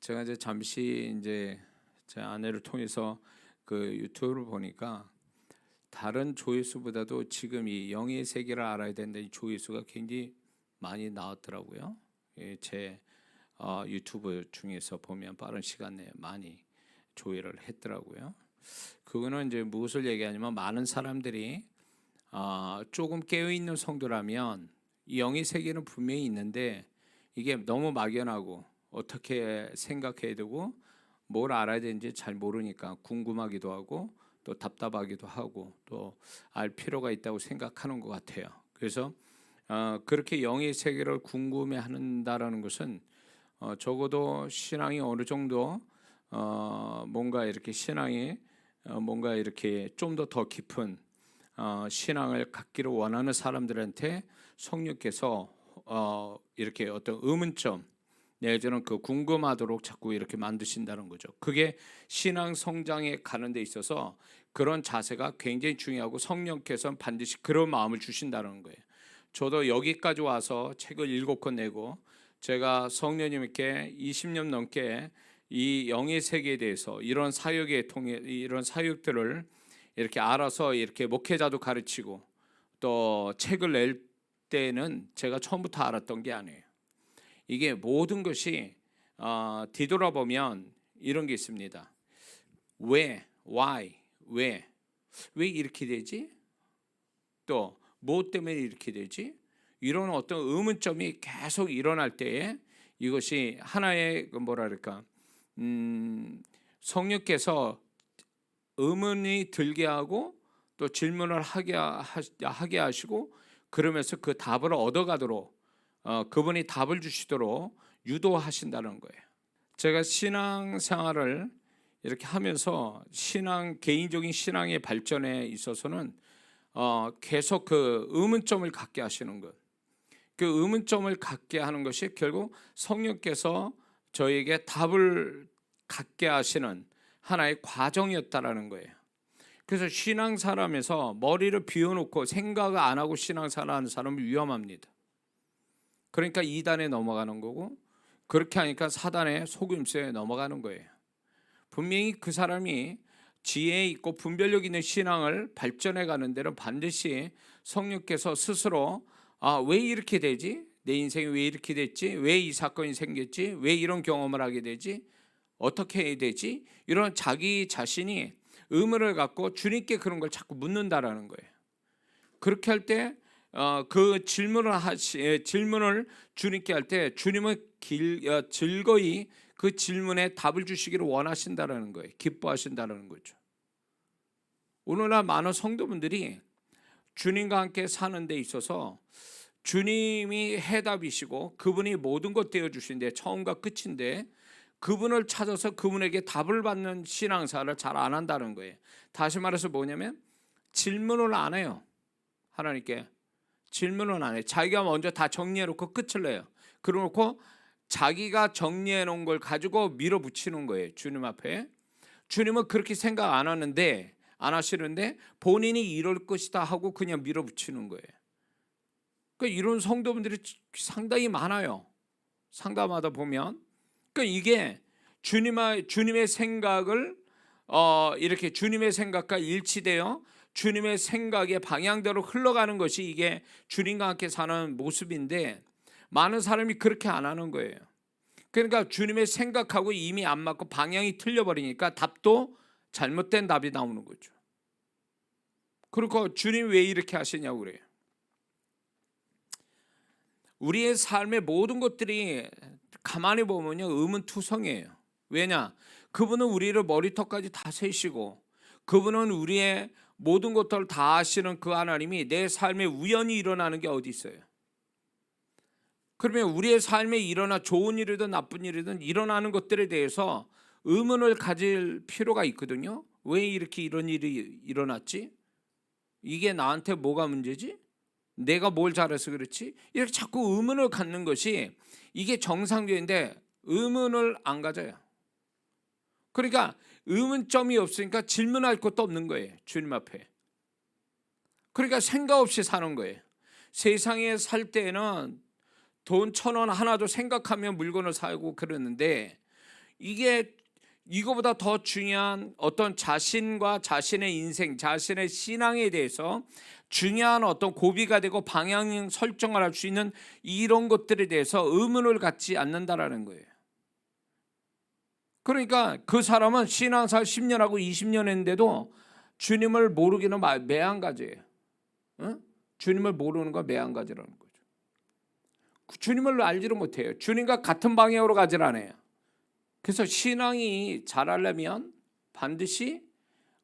제가 이제 잠시 이제 제 아내를 통해서 그 유튜브를 보니까 다른 조회수보다도 지금 이 영의 세계를 알아야 되는데 이 조회수가 굉장히 많이 나왔더라고요. 예, 제 유튜브 중에서 보면 빠른 시간 내에 많이 조회를 했더라고요. 그거는 이제 무엇을 얘기하냐면 많은 사람들이 조금 깨어 있는 성도라면 이 영의 세계는 분명히 있는데 이게 너무 막연하고 어떻게 생각해야 되고 뭘 알아야 되는지 잘 모르니까 궁금하기도 하고 또 답답하기도 하고 또 알 필요가 있다고 생각하는 것 같아요. 그래서 그렇게 영의 세계를 궁금해한다라는 것은 적어도 신앙이 어느 정도 뭔가 이렇게 신앙이 뭔가 이렇게 좀 더 깊은 신앙을 갖기를 원하는 사람들한테 성령께서 이렇게 어떤 의문점 내지는 그 궁금하도록 자꾸 이렇게 만드신다는 거죠. 그게 신앙 성장에 가는 데 있어서 그런 자세가 굉장히 중요하고 성령께서는 반드시 그런 마음을 주신다는 거예요. 저도 여기까지 와서 책을 7권 내고 제가 성령님께 20년 넘게 이 영의 세계에 대해서 이런 사역에 통해 이런 사역들을 이렇게 알아서 이렇게 목회자도 가르치고 또 책을 낼 때는 제가 처음부터 알았던 게 아니에요. 이게 모든 것이 뒤돌아보면 이런 게 있습니다. 왜, why, 왜 이렇게 되지? 또 무엇 때문에 이렇게 되지? 이런 어떤 의문점이 계속 일어날 때에 이것이 하나의 뭐랄까 성령께서 의문이 들게 하고 또 질문을 하게 하시고 그러면서 그 답을 얻어가도록 그분이 답을 주시도록 유도하신다는 거예요. 제가 신앙생활을 이렇게 하면서 개인적인 신앙의 발전에 있어서는 계속 그 의문점을 갖게 하시는 것, 그 의문점을 갖게 하는 것이 결국 성령께서 저에게 답을 갖게 하시는 하나의 과정이었다라는 거예요. 그래서 신앙사람에서 머리를 비워놓고 생각을 안 하고 신앙생활하는 사람은 위험합니다. 그러니까 이단에 넘어가는 거고 그렇게 하니까 사단의 속임수에 넘어가는 거예요. 분명히 그 사람이 지혜 있고 분별력 있는 신앙을 발전해 가는 데는 반드시 성령께서 스스로 왜 이렇게 되지? 내 인생이 왜 이렇게 됐지? 왜 이 사건이 생겼지? 왜 이런 경험을 하게 되지? 어떻게 해야 되지? 이런 자기 자신이 의문을 갖고 주님께 그런 걸 자꾸 묻는다라는 거예요. 그렇게 할 때 그 질문을 주님께 할 때 주님은 즐거이 그 질문에 답을 주시기를 원하신다라는 거예요. 기뻐하신다라는 거죠. 오늘날 많은 성도분들이 주님과 함께 사는 데 있어서 주님이 해답이시고 그분이 모든 것 되어주신데 처음과 끝인데 그분을 찾아서 그분에게 답을 받는 신앙생활을 잘 안 한다는 거예요. 다시 말해서 뭐냐면 질문을 안 해요. 하나님께 질문은 안 해요. 자기가 먼저 다 정리해놓고 끝을 내요. 그러놓고 자기가 정리해놓은 걸 가지고 밀어붙이는 거예요. 주님 앞에. 주님은 그렇게 생각 안 하시는데 본인이 이럴 것이다 하고 그냥 밀어붙이는 거예요. 그러니까 이런 성도분들이 상당히 많아요. 상담하다 보면. 그러니까 이게 주님의 생각을 이렇게 주님의 생각과 일치되어 주님의 생각의 방향대로 흘러가는 것이 이게 주님과 함께 사는 모습인데 많은 사람이 그렇게 안 하는 거예요. 그러니까 주님의 생각하고 이미 안 맞고 방향이 틀려버리니까 답도 잘못된 답이 나오는 거죠. 그리고 주님 왜 이렇게 하시냐고 그래요. 우리의 삶의 모든 것들이 가만히 보면요 의문투성이에요. 왜냐? 그분은 우리를 머리털까지 다 세시고 그분은 우리의 모든 것들을 다 아시는 그 하나님이 내 삶에 우연히 일어나는 게 어디 있어요? 그러면 우리의 삶에 좋은 일이든 나쁜 일이든 일어나는 것들에 대해서 의문을 가질 필요가 있거든요. 왜 이렇게 이런 일이 일어났지? 이게 나한테 뭐가 문제지? 내가 뭘 잘해서 그렇지? 이렇게 자꾸 의문을 갖는 것이 이게 정상적인데 의문을 안 가져요. 그러니까 의문점이 없으니까 질문할 것도 없는 거예요. 주님 앞에. 그러니까 생각 없이 사는 거예요. 세상에 살 때는 돈 1,000원 하나도 생각하면 물건을 사고 그러는데 이게 이거보다 더 중요한 어떤 자신과 자신의 인생, 자신의 신앙에 대해서 중요한 어떤 고비가 되고 방향 설정을 할 수 있는 이런 것들에 대해서 의문을 갖지 않는다라는 거예요. 그러니까 그 사람은 신앙생활 10년하고 20년 했는데도 주님을 모르기는 매한가지예요. 응? 주님을 모르는 건 매한가지라는 거죠. 주님을 알지를 못해요. 주님과 같은 방향으로 가질 않아요. 그래서 신앙이 잘하려면 반드시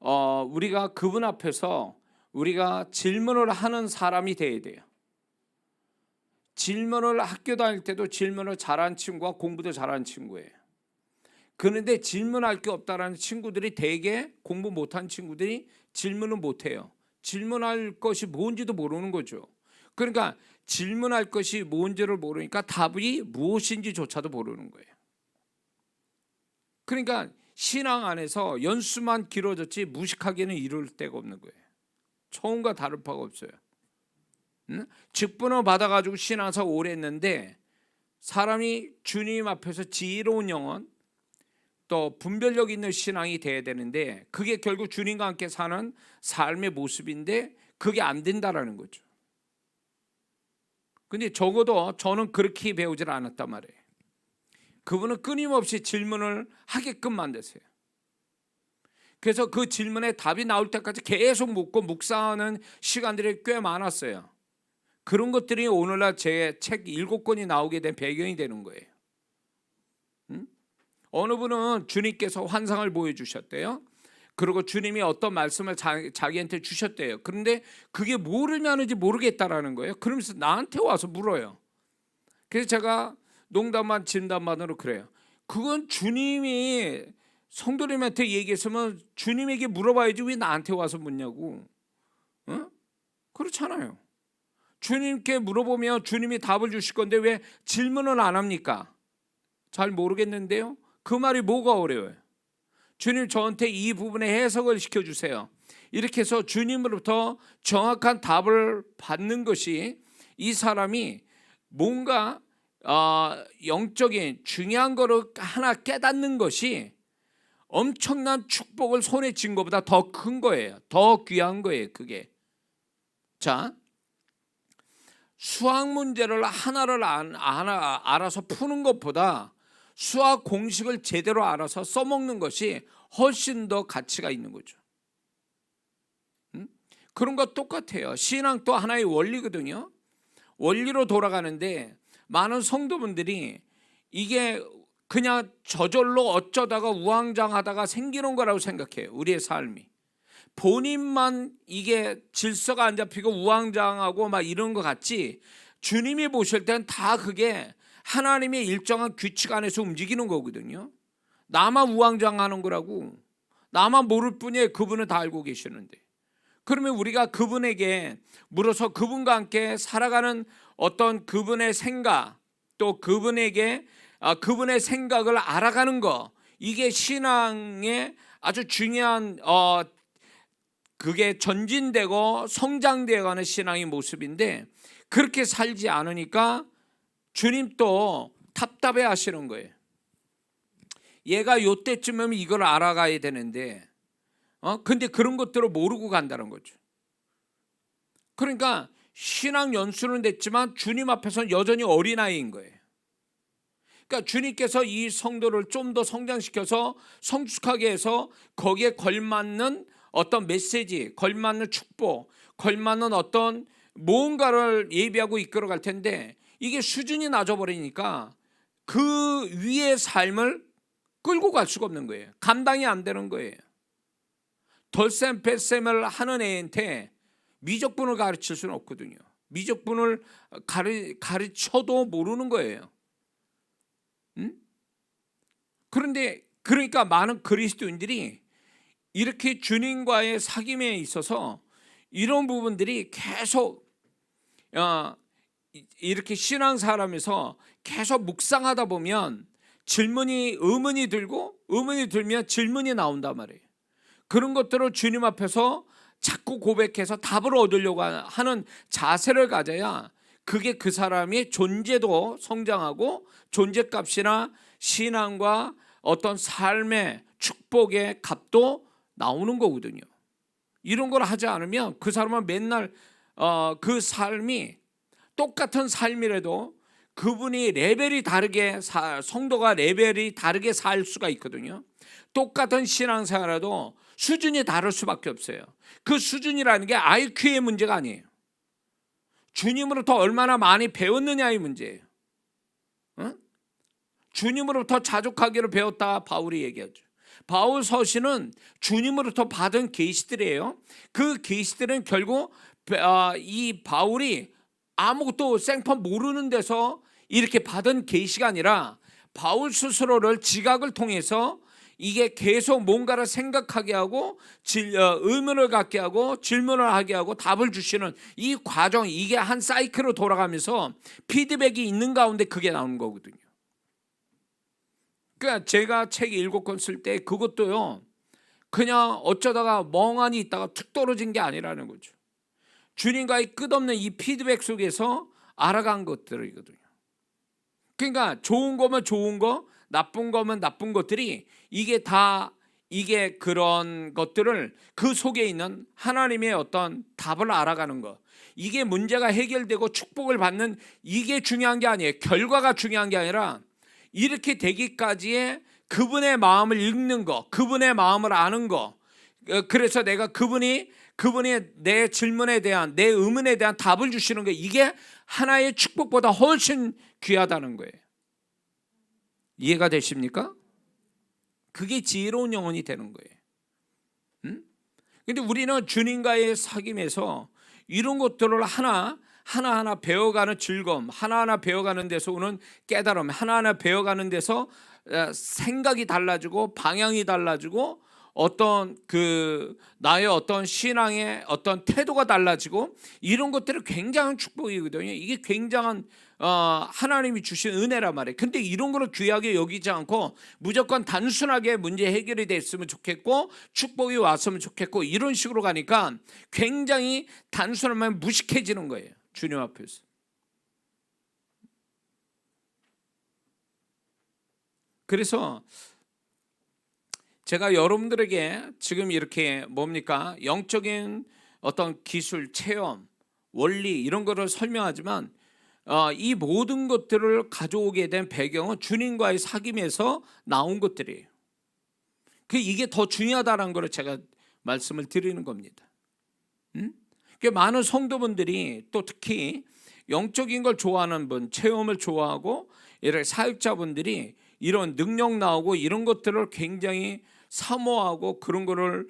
우리가 그분 앞에서 우리가 질문을 하는 사람이 돼야 돼요. 질문을 학교 다닐 때도 질문을 잘하는 친구와 공부도 잘하는 친구예요. 그런데 질문할 게 없다라는 친구들이 대개 공부 못한 친구들이 질문을 못해요. 질문할 것이 뭔지도 모르는 거죠. 그러니까 질문할 것이 뭔지를 모르니까 답이 무엇인지조차도 모르는 거예요. 그러니까 신앙 안에서 연수만 길어졌지 무식하게는 이룰 데가 없는 거예요. 처음과 다를 바가 없어요. 직분을 받아가지고 신앙생활 오래 했는데 사람이 주님 앞에서 지혜로운 영혼 또 분별력 있는 신앙이 돼야 되는데 그게 결국 주님과 함께 사는 삶의 모습인데 그게 안 된다라는 거죠. 근데 적어도 저는 그렇게 배우질 않았단 말이에요. 그분은 끊임없이 질문을 하게끔 만드세요. 그래서 그 질문에 답이 나올 때까지 계속 묻고 묵상하는 시간들이 꽤 많았어요. 그런 것들이 오늘날 제 책 7권이 나오게 된 배경이 되는 거예요. 어느 분은 주님께서 환상을 보여주셨대요. 그리고 주님이 어떤 말씀을 자기한테 주셨대요. 그런데 그게 뭐를 의미하는지 모르겠다라는 거예요. 그러면서 나한테 와서 물어요. 그래서 제가 농담만 진담만으로 그래요. 그건 주님이 성도님한테 얘기했으면 주님에게 물어봐야지 왜 나한테 와서 묻냐고. 어? 그렇잖아요. 주님께 물어보면 주님이 답을 주실 건데 왜 질문을 안 합니까? 잘 모르겠는데요. 그 말이 뭐가 어려워요? 주님 저한테 이 부분에 해석을 시켜주세요. 이렇게 해서 주님으로부터 정확한 답을 받는 것이 이 사람이 뭔가 영적인 중요한 거를 하나 깨닫는 것이 엄청난 축복을 손에 쥔 것보다 더 큰 거예요. 더 귀한 거예요. 그게. 자, 수학 문제를 하나를 알아서 푸는 것보다 수학 공식을 제대로 알아서 써먹는 것이 훨씬 더 가치가 있는 거죠. 그런 거 똑같아요. 신앙도 하나의 원리거든요. 원리로 돌아가는데 많은 성도분들이 이게 그냥 저절로 어쩌다가 우왕좌왕하다가 생기는 거라고 생각해요. 우리의 삶이. 본인만 이게 질서가 안 잡히고 우왕좌왕하고 막 이런 것 같지 주님이 보실 땐 다 그게 하나님의 일정한 규칙 안에서 움직이는 거거든요. 나만 우왕좌왕하는 거라고. 나만 모를 뿐이에요. 그분은 다 알고 계시는데. 그러면 우리가 그분에게 물어서 그분과 함께 살아가는 어떤 그분의 생각 또 그분에게 그분의 생각을 알아가는 거 이게 신앙의 아주 중요한 그게 전진되고 성장되어가는 신앙의 모습인데 그렇게 살지 않으니까 주님 또 답답해 하시는 거예요. 얘가 요때쯤이면 이걸 알아가야 되는데 근데 그런 것들을 모르고 간다는 거죠. 그러니까 신앙 연수는 됐지만 주님 앞에서는 여전히 어린아이인 거예요. 그러니까 주님께서 이 성도를 좀 더 성장시켜서 성숙하게 해서 거기에 걸맞는 어떤 메시지, 걸맞는 축복, 걸맞는 어떤 무언가를 예비하고 이끌어갈 텐데 이게 수준이 낮아버리니까 그 위의 삶을 끌고 갈 수가 없는 거예요. 감당이 안 되는 거예요. 덜셈 뱃셈을 하는 애한테 미적분을 가르칠 수는 없거든요. 미적분을 가르쳐도 모르는 거예요. 그런데 그러니까 많은 그리스도인들이 이렇게 주님과의 사귐에 있어서 이런 부분들이 계속 이렇게 신앙생활하면서 계속 묵상하다 보면 의문이 들면 질문이 나온단 말이에요. 그런 것들을 주님 앞에서 자꾸 고백해서 답을 얻으려고 하는 자세를 가져야 그게 그 사람의 존재도 성장하고 존재값이나 신앙과 어떤 삶의 축복의 값도 나오는 거거든요. 이런 걸 하지 않으면 그 사람은 맨날 그 삶이 똑같은 삶이라도 그분이 레벨이 다르게 성도가 레벨이 다르게 살 수가 있거든요. 똑같은 신앙생활에도 수준이 다를 수밖에 없어요. 그 수준이라는 게 IQ의 문제가 아니에요. 주님으로부터 얼마나 많이 배웠느냐의 문제예요. 응? 주님으로부터 자족하기를 배웠다 바울이 얘기하죠. 바울 서신은 주님으로부터 받은 계시들이에요. 그 계시들은 결국 이 바울이 아무것도 생판 모르는 데서 이렇게 받은 계시가 아니라 바울 스스로를 지각을 통해서 이게 계속 뭔가를 생각하게 하고 의문을 갖게 하고 질문을 하게 하고 답을 주시는 이 과정, 이게 한 사이클로 돌아가면서 피드백이 있는 가운데 그게 나오는 거거든요. 그러니까 제가 책 7권 쓸 때 그것도요, 그냥 어쩌다가 멍하니 있다가 툭 떨어진 게 아니라는 거죠. 주님과의 끝없는 이 피드백 속에서 알아간 것들이거든요. 그러니까 좋은 거면 좋은 거, 나쁜 거면 나쁜 것들이 이게 그런 것들을 그 속에 있는 하나님의 어떤 답을 알아가는 거, 이게 문제가 해결되고 축복을 받는 이게 중요한 게 아니에요. 결과가 중요한 게 아니라 이렇게 되기까지의 그분의 마음을 읽는 거, 그분의 마음을 아는 거. 그래서 내가 그분이 내 질문에 대한, 내 의문에 대한 답을 주시는 거, 이게 하나의 축복보다 훨씬 귀하다는 거예요. 이해가 되십니까? 그게 지혜로운 영혼이 되는 거예요. 근데 우리는 주님과의 사귐에서 이런 것들을 하나하나 배워가는 즐거움, 하나하나 배워가는 데서 오는 깨달음, 하나하나 배워가는 데서 생각이 달라지고 방향이 달라지고 어떤 나의 어떤 신앙의 어떤 태도가 달라지고 이런 것들이 굉장한 축복이거든요. 이게 굉장한 하나님이 주신 은혜란 말이에요. 근데 이런 거를 귀하게 여기지 않고 무조건 단순하게 문제 해결이 됐으면 좋겠고 축복이 왔으면 좋겠고 이런 식으로 가니까 굉장히 단순하면 무식해지는 거예요. 주님 앞에서. 그래서 제가 여러분들에게 지금 이렇게 영적인 어떤 기술, 체험, 원리 이런 거를 설명하지만 이 모든 것들을 가져오게 된 배경은 주님과의 사귐에서 나온 것들이에요. 이게 더 중요하다는 걸 제가 말씀을 드리는 겁니다. 많은 성도분들이 또 특히 영적인 걸 좋아하는 분, 체험을 좋아하고 이런 사역자분들이 이런 능력 나오고 이런 것들을 굉장히 사모하고 그런 거를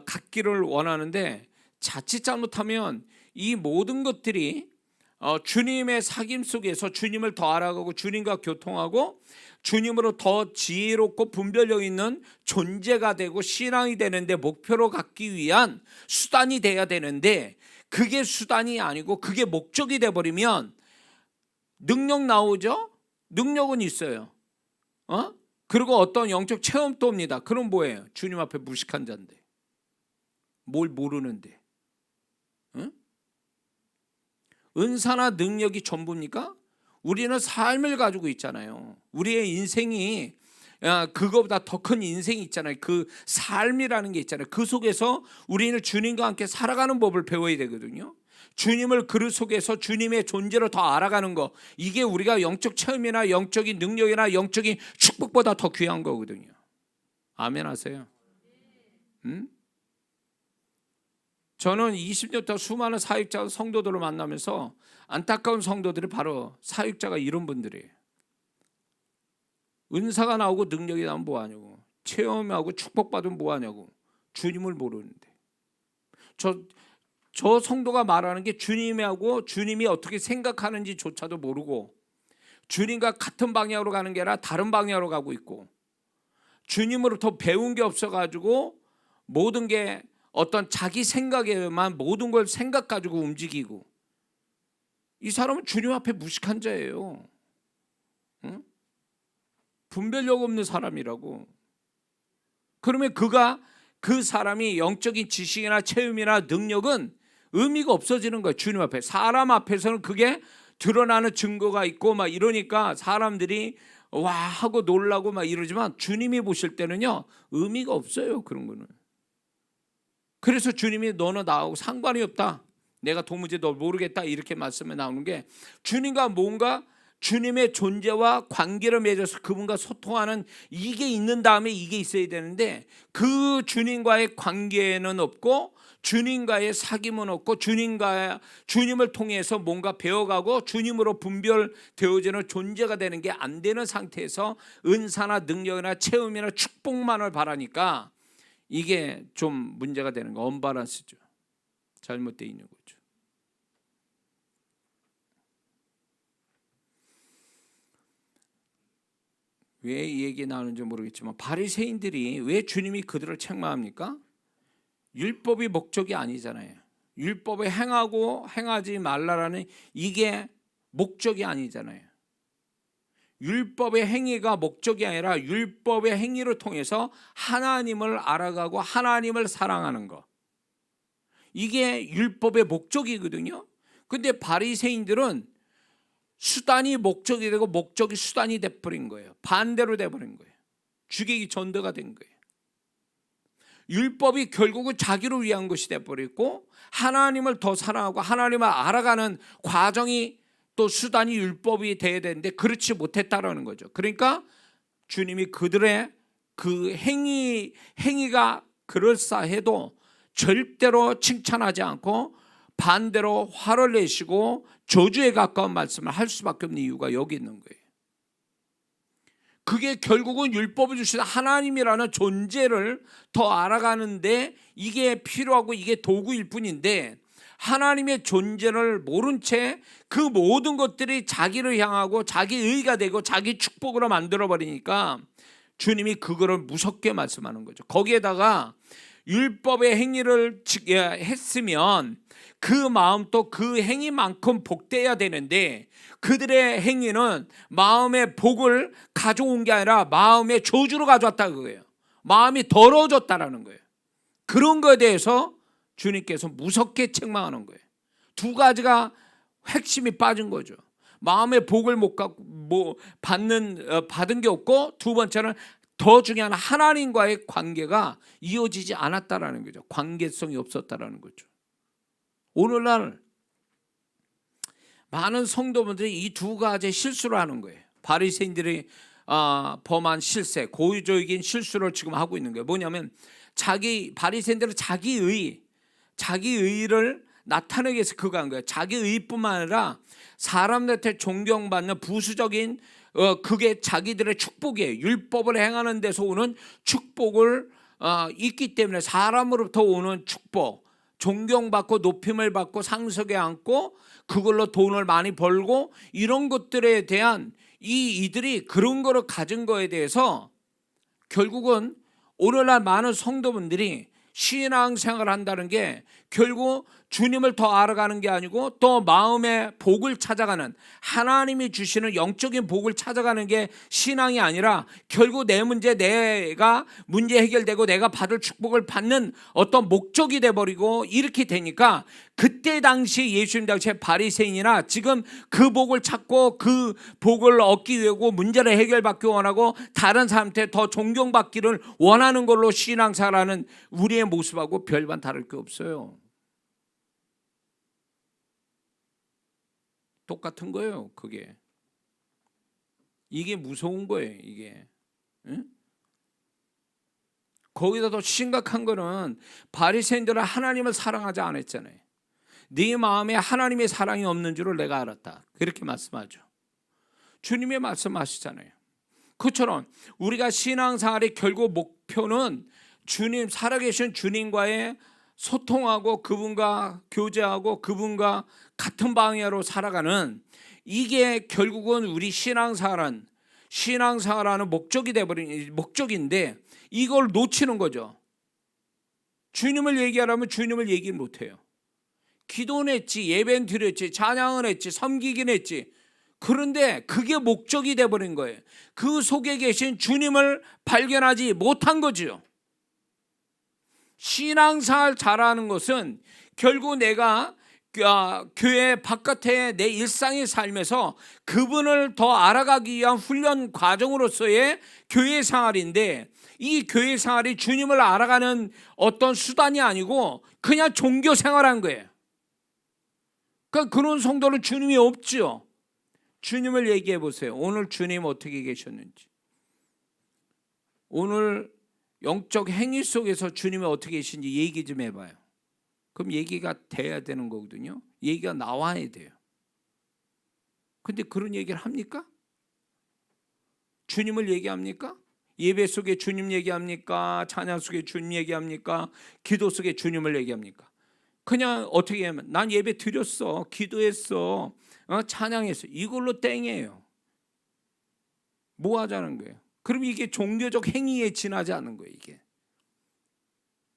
갖기를 원하는데 자칫 잘못하면 이 모든 것들이 주님의 사귐 속에서 주님을 더 알아가고 주님과 교통하고 주님으로 더 지혜롭고 분별력 있는 존재가 되고 신앙이 되는데 목표로 갖기 위한 수단이 돼야 되는데 그게 수단이 아니고 그게 목적이 돼버리면 능력 나오죠? 능력은 있어요. 그리고 어떤 영적 체험도 옵니다. 그럼 뭐예요? 주님 앞에 무식한 자인데 뭘 모르는데. 은사나 능력이 전부입니까? 우리는 삶을 가지고 있잖아요. 우리의 인생이 그거보다 더 큰 인생이 있잖아요. 그 삶이라는 게 있잖아요. 그 속에서 우리는 주님과 함께 살아가는 법을 배워야 되거든요. 주님을 그릇 속에서 주님의 존재를 더 알아가는 거, 이게 우리가 영적 체험이나 영적인 능력이나 영적인 축복보다 더 귀한 거거든요. 아멘 하세요. 저는 20년 동안 수많은 사역자 성도들을 만나면서 안타까운 성도들이 바로 사역자가 이런 분들이에요. 은사가 나오고 능력이 나오면 뭐하냐고, 체험하고 축복받으면 뭐하냐고, 주님을 모르는데. 저 성도가 말하는 게 주님하고 주님이 어떻게 생각하는지조차도 모르고 주님과 같은 방향으로 가는 게 아니라 다른 방향으로 가고 있고 주님으로부터 배운 게 없어가지고 모든 게 어떤 자기 생각에만 모든 걸 생각 가지고 움직이고, 이 사람은 주님 앞에 무식한 자예요. 응? 분별력 없는 사람이라고. 그러면 그 사람이 영적인 지식이나 체험이나 능력은 의미가 없어지는 거예요. 주님 앞에. 사람 앞에서는 그게 드러나는 증거가 있고 막 이러니까 사람들이 와 하고 놀라고 막 이러지만 주님이 보실 때는요 의미가 없어요. 그런 거는. 그래서 주님이 너는 나하고 상관이 없다, 내가 도무지 널 모르겠다, 이렇게 말씀에 나오는 게 주님과 뭔가 주님의 존재와 관계를 맺어서 그분과 소통하는 이게 있는 다음에 이게 있어야 되는데, 그 주님과의 관계는 없고 주님과의 사귐은 없고 주님을 통해서 뭔가 배워가고 주님으로 분별되어지는 존재가 되는 게 안 되는 상태에서 은사나 능력이나 체험이나 축복만을 바라니까 이게 좀 문제가 되는 거, 언밸런스죠. 잘못되어 있는 거죠. 왜 이 얘기 나오는지 모르겠지만 바리새인들이 왜 주님이 그들을 책망합니까? 율법이 목적이 아니잖아요. 율법에 행하고 행하지 말라라는 이게 목적이 아니잖아요. 율법의 행위가 목적이 아니라 율법의 행위를 통해서 하나님을 알아가고 하나님을 사랑하는 것, 이게 율법의 목적이거든요. 근데 바리새인들은 수단이 목적이 되고 목적이 수단이 돼버린 거예요. 반대로 돼버린 거예요. 주객이 전도가 된 거예요. 율법이 결국은 자기를 위한 것이 돼버렸고 하나님을 더 사랑하고 하나님을 알아가는 과정이 또 수단이 율법이 돼야 되는데 그렇지 못했다라는 거죠. 그러니까 주님이 그들의 그 행위가 그럴싸해도 절대로 칭찬하지 않고 반대로 화를 내시고 저주에 가까운 말씀을 할 수밖에 없는 이유가 여기 있는 거예요. 그게 결국은 율법을 주신 하나님이라는 존재를 더 알아가는데 이게 필요하고 이게 도구일 뿐인데, 하나님의 존재를 모른 채 그 모든 것들이 자기를 향하고 자기 의가 되고 자기 축복으로 만들어버리니까 주님이 그거를 무섭게 말씀하는 거죠. 거기에다가 율법의 행위를 했으면 그 마음도 그 행위만큼 복돼야 되는데 그들의 행위는 마음의 복을 가져온 게 아니라 마음의 저주로 가져왔다 그거예요. 마음이 더러워졌다라는 거예요. 그런 거에 대해서 주님께서 무섭게 책망하는 거예요. 두 가지가 핵심이 빠진 거죠. 마음의 복을 받은 게 없고, 두 번째는 더 중요한 하나님과의 관계가 이어지지 않았다라는 거죠. 관계성이 없었다라는 거죠. 오늘날 많은 성도분들이 이 두 가지 실수를 하는 거예요. 바리새인들이 범한 실세, 고의적인 실수를 지금 하고 있는 거예요. 뭐냐면 바리새인들은 자기 의를 나타내기 위해서 그거 한 거예요. 자기 의뿐만 아니라 사람들한테 존경받는 부수적인 그게 자기들의 축복이에요. 율법을 행하는 데서 오는 축복을 있기 때문에 사람으로부터 오는 축복, 존경받고 높임을 받고 상석에 앉고 그걸로 돈을 많이 벌고 이런 것들에 대한 이들이 그런 거를 가진 거에 대해서 결국은 오늘날 많은 성도분들이 신앙생활을 한다는 게 결국 주님을 더 알아가는 게 아니고 또 마음의 복을 찾아가는, 하나님이 주시는 영적인 복을 찾아가는 게 신앙이 아니라 결국 내 문제, 내가 문제 해결되고 내가 받을 축복을 받는 어떤 목적이 돼버리고 이렇게 되니까 그때 당시 예수님 당시에 바리새인이나 지금 그 복을 찾고 그 복을 얻기 위하고 문제를 해결받기 원하고 다른 사람한테 더 존경받기를 원하는 걸로 신앙생활하는 우리의 모습하고 별반 다를 게 없어요. 똑같은 거예요. 그게 이게 무서운 거예요. 이게 응? 거기다 더 심각한 거는 바리새인들은 하나님을 사랑하지 않았잖아요. 네 마음에 하나님의 사랑이 없는 줄을 내가 알았다, 그렇게 말씀하죠. 주님의 말씀하시잖아요. 그처럼 우리가 신앙생활의 결국 목표는 주님, 살아계신 주님과의 소통하고 그분과 교제하고 그분과 같은 방향으로 살아가는, 이게 결국은 우리 신앙생활하는 목적이 돼버린 목적인데 이걸 놓치는 거죠. 주님을 얘기하려면 주님을 얘기 못해요. 기도는 했지, 예배는 드렸지, 찬양은 했지, 섬기긴 했지. 그런데 그게 목적이 돼버린 거예요. 그 속에 계신 주님을 발견하지 못한 거죠. 신앙생활 잘하는 것은 결국 내가 교회 바깥에 내 일상의 삶에서 그분을 더 알아가기 위한 훈련 과정으로서의 교회 생활인데, 이 교회 생활이 주님을 알아가는 어떤 수단이 아니고 그냥 종교 생활한 거예요. 그러니까 그런 성도는 주님이 없죠. 주님을 얘기해 보세요. 오늘 주님 어떻게 계셨는지, 오늘 영적 행위 속에서 주님이 어떻게 계신지 얘기 좀 해봐요. 그럼 얘기가 돼야 되는 거거든요. 얘기가 나와야 돼요. 근데 그런 얘기를 합니까? 주님을 얘기합니까? 예배 속에 주님 얘기합니까? 찬양 속에 주님 얘기합니까? 기도 속에 주님을 얘기합니까? 그냥 어떻게 하면 난 예배 드렸어, 기도했어, 찬양했어, 이걸로 땡이에요. 뭐 하자는 거예요? 그럼 이게 종교적 행위에 지나지 않는 거예요.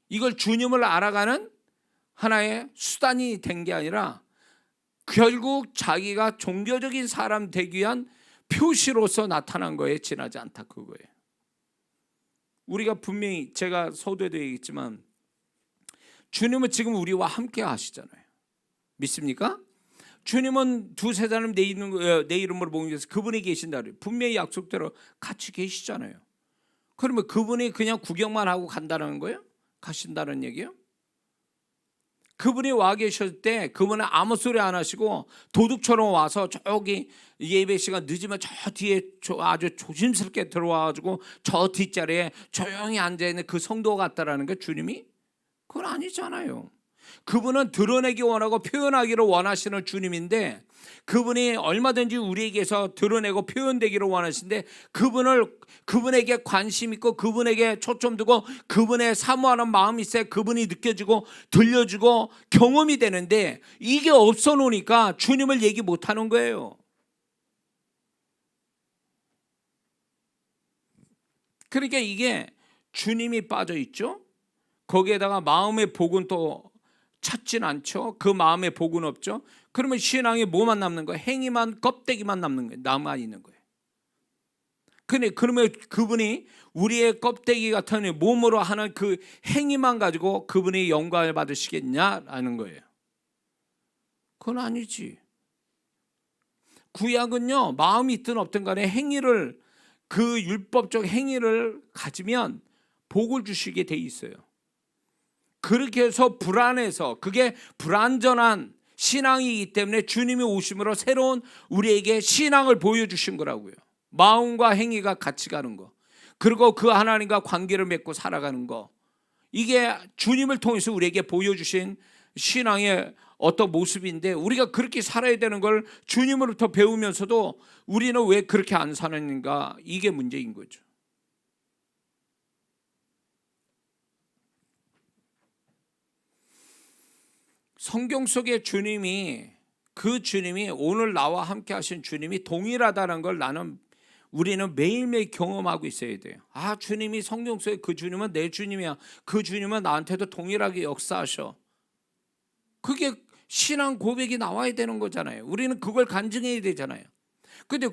이걸 주님을 알아가는 하나의 수단이 된 게 아니라 결국 자기가 종교적인 사람 되기 위한 표시로서 나타난 거에 지나지 않다, 그거예요. 우리가 분명히, 제가 서두에도 얘기했지만 주님은 지금 우리와 함께 하시잖아요. 믿습니까? 주님은 두세 사람 내 이름으로 모이면서 그분이 계신다 그래요. 분명히 약속대로 같이 계시잖아요. 그러면 그분이 그냥 구경만 하고 간다는 거예요? 가신다는 얘기예요? 그분이 와 계실 때 그분은 아무 소리 안 하시고 도둑처럼 와서 저기 예배 시간 늦으면 저 뒤에 아주 조심스럽게 들어와가지고 저 뒷자리에 조용히 앉아있는 그 성도 같다라는 게 주님이? 그건 아니잖아요. 그분은 드러내기 원하고 표현하기를 원하시는 주님인데, 그분이 얼마든지 우리에게서 드러내고 표현되기를 원하시는데, 그분에게 관심 있고 그분에게 초점 두고 그분의 사모하는 마음이 있어야 그분이 느껴지고 들려주고 경험이 되는데, 이게 없어 놓으니까 주님을 얘기 못하는 거예요. 그러니까 이게 주님이 빠져 있죠. 거기에다가 마음의 복은 또 찾진 않죠. 그 마음의 복은 없죠. 그러면 신앙이 뭐만 남는 거예요? 행위만, 껍데기만 남는 거예요. 남아 있는 거예요. 근데 그러면 그분이 우리의 껍데기 같은 몸으로 하는 그 행위만 가지고 그분이 영광을 받으시겠냐라는 거예요. 그건 아니지. 구약은요, 마음이 있든 없든 간에 행위를, 그 율법적 행위를 가지면 복을 주시게 돼 있어요. 그렇게 해서 불안해서, 그게 불완전한 신앙이기 때문에 주님이 오심으로 새로운 우리에게 신앙을 보여주신 거라고요. 마음과 행위가 같이 가는 거, 그리고 그 하나님과 관계를 맺고 살아가는 거, 이게 주님을 통해서 우리에게 보여주신 신앙의 어떤 모습인데, 우리가 그렇게 살아야 되는 걸 주님으로부터 배우면서도 우리는 왜 그렇게 안 사는가, 이게 문제인 거죠. 성경 속의 주님이, 그 주님이, 오늘 나와 함께 하신 주님이 동일하다는 걸 우리는 매일매일 경험하고 있어야 돼요. 아, 주님이, 성경 속에 그 주님은 내 주님이야, 그 주님은 나한테도 동일하게 역사하셔. 그게 신앙 고백이 나와야 되는 거잖아요. 우리는 그걸 간증해야 되잖아요. 근데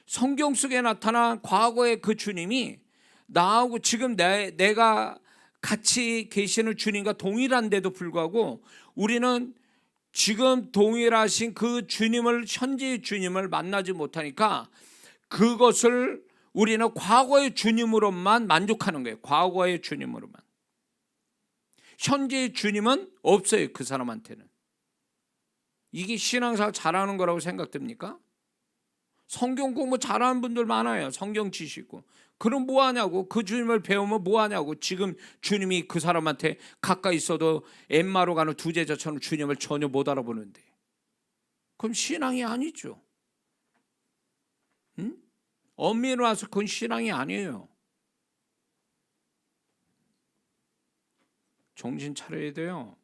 성경 속에 나타난 과거의 그 주님이 나하고 지금 내가 같이 계시는 주님과 동일한데도 불구하고 우리는 지금 동일하신 그 주님을, 현재의 주님을 만나지 못하니까 그것을 우리는 과거의 주님으로만 만족하는 거예요. 과거의 주님으로만. 현재의 주님은 없어요, 그 사람한테는. 이게 신앙생활 잘하는 거라고 생각됩니까? 성경 공부 잘하는 분들 많아요. 성경 지식고. 그럼 뭐 하냐고. 그 주님을 배우면 뭐 하냐고. 지금 주님이 그 사람한테 가까이 있어도 엠마로 가는 두 제자처럼 주님을 전혀 못 알아보는데, 그럼 신앙이 아니죠. 응? 엄밀히 와서 그건 신앙이 아니에요. 정신 차려야 돼요.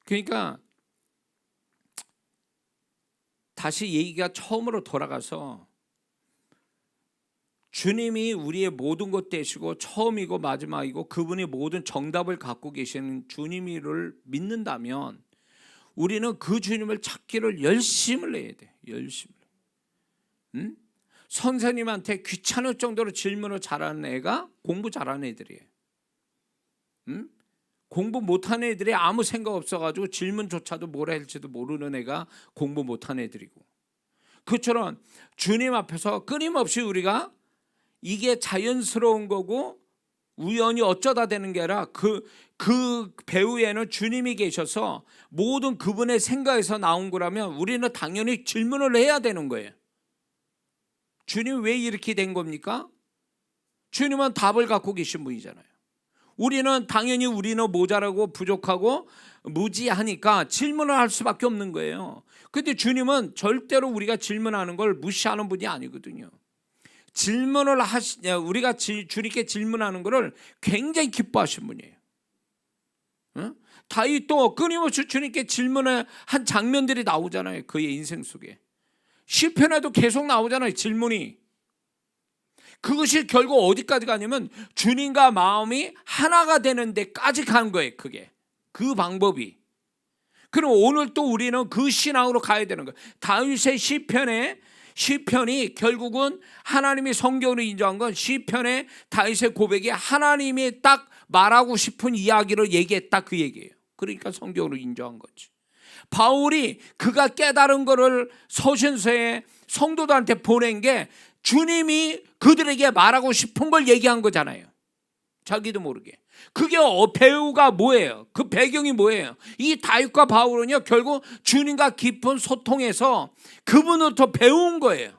그러니까 다시 얘기가 처음으로 돌아가서, 주님이 우리의 모든 것 되시고 처음이고 마지막이고 그분이 모든 정답을 갖고 계시는 주님을 믿는다면 우리는 그 주님을 찾기를 열심을 내야 돼. 열심을. 응? 선생님한테 귀찮을 정도로 질문을 잘하는 애가 공부 잘하는 애들이에요. 응? 공부 못하는 애들이 아무 생각 없어가지고 질문조차도 뭐라 할지도 모르는 애가 공부 못하는 애들이고, 그처럼 주님 앞에서 끊임없이 우리가 이게 자연스러운 거고 우연히 어쩌다 되는 게 아니라 그 배후에는 주님이 계셔서 모든 그분의 생각에서 나온 거라면 우리는 당연히 질문을 해야 되는 거예요. 주님 왜 이렇게 된 겁니까? 주님은 답을 갖고 계신 분이잖아요. 우리는 당연히 우리는 모자라고 부족하고 무지하니까 질문을 할 수밖에 없는 거예요. 근데 주님은 절대로 우리가 질문하는 걸 무시하는 분이 아니거든요. 질문을 우리가 주님께 질문하는 것을 굉장히 기뻐하신 분이에요. 응? 다윗도 끊임없이 주님께 질문을 한 장면들이 나오잖아요. 그의 인생 속에. 시편에도 계속 나오잖아요. 질문이. 그것이 결국 어디까지 가냐면 주님과 마음이 하나가 되는 데까지 간 거예요. 그게 그 방법이. 그럼 오늘 또 우리는 그 신앙으로 가야 되는 거예요. 다윗의 시편이 결국은 하나님이 성경으로 인정한 건 시편의 다윗의 고백이 하나님이 딱 말하고 싶은 이야기를 얘기했다, 그 얘기예요. 그러니까 성경으로 인정한 거지. 바울이 그가 깨달은 거를 서신서에 성도들한테 보낸 게 주님이 그들에게 말하고 싶은 걸 얘기한 거잖아요. 자기도 모르게. 그게 배우가 뭐예요? 그 배경이 뭐예요? 이 다윗과 바울은요, 결국 주님과 깊은 소통에서 그분으로부터 배운 거예요.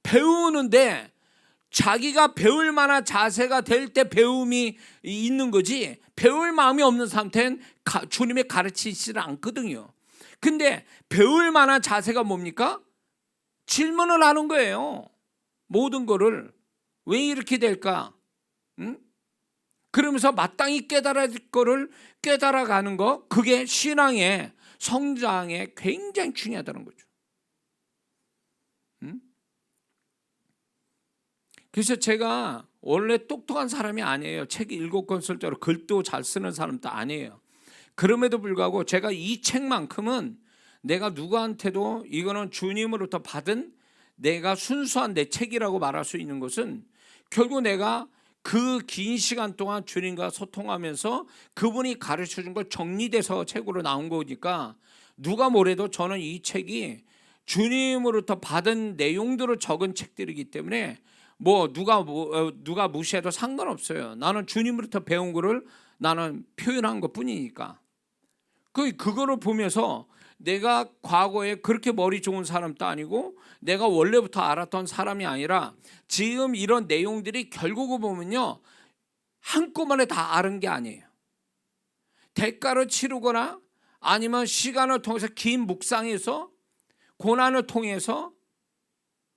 배우는데 자기가 배울 만한 자세가 될 때 배움이 있는 거지, 배울 마음이 없는 상태는 주님의 가르치시질 않거든요. 근데 배울 만한 자세가 뭡니까? 질문을 하는 거예요. 모든 거를 왜 이렇게 될까? 응? 그러면서 마땅히 깨달아야 될 거를 깨달아가는 거, 그게 신앙의 성장에 굉장히 중요하다는 거죠. 응? 그래서 제가 원래 똑똑한 사람이 아니에요. 책 7권 쓸 때로 글도 잘 쓰는 사람도 아니에요. 그럼에도 불구하고 제가 이 책만큼은 내가 누구한테도 이거는 주님으로부터 받은 내가 순수한 내 책이라고 말할 수 있는 것은, 결국 내가 그 긴 시간 동안 주님과 소통하면서 그분이 가르쳐준 걸 정리돼서 책으로 나온 거니까 누가 뭐래도 저는 이 책이 주님으로부터 받은 내용들을 적은 책들이기 때문에 누가 무시해도 상관없어요. 나는 주님으로부터 배운 거를 나는 표현한 것 뿐이니까. 그거를 보면서 내가 과거에 그렇게 머리 좋은 사람도 아니고 내가 원래부터 알았던 사람이 아니라 지금 이런 내용들이 결국은 보면요, 한꺼번에 다 아는 게 아니에요. 대가를 치르거나 아니면 시간을 통해서 긴 묵상에서 고난을 통해서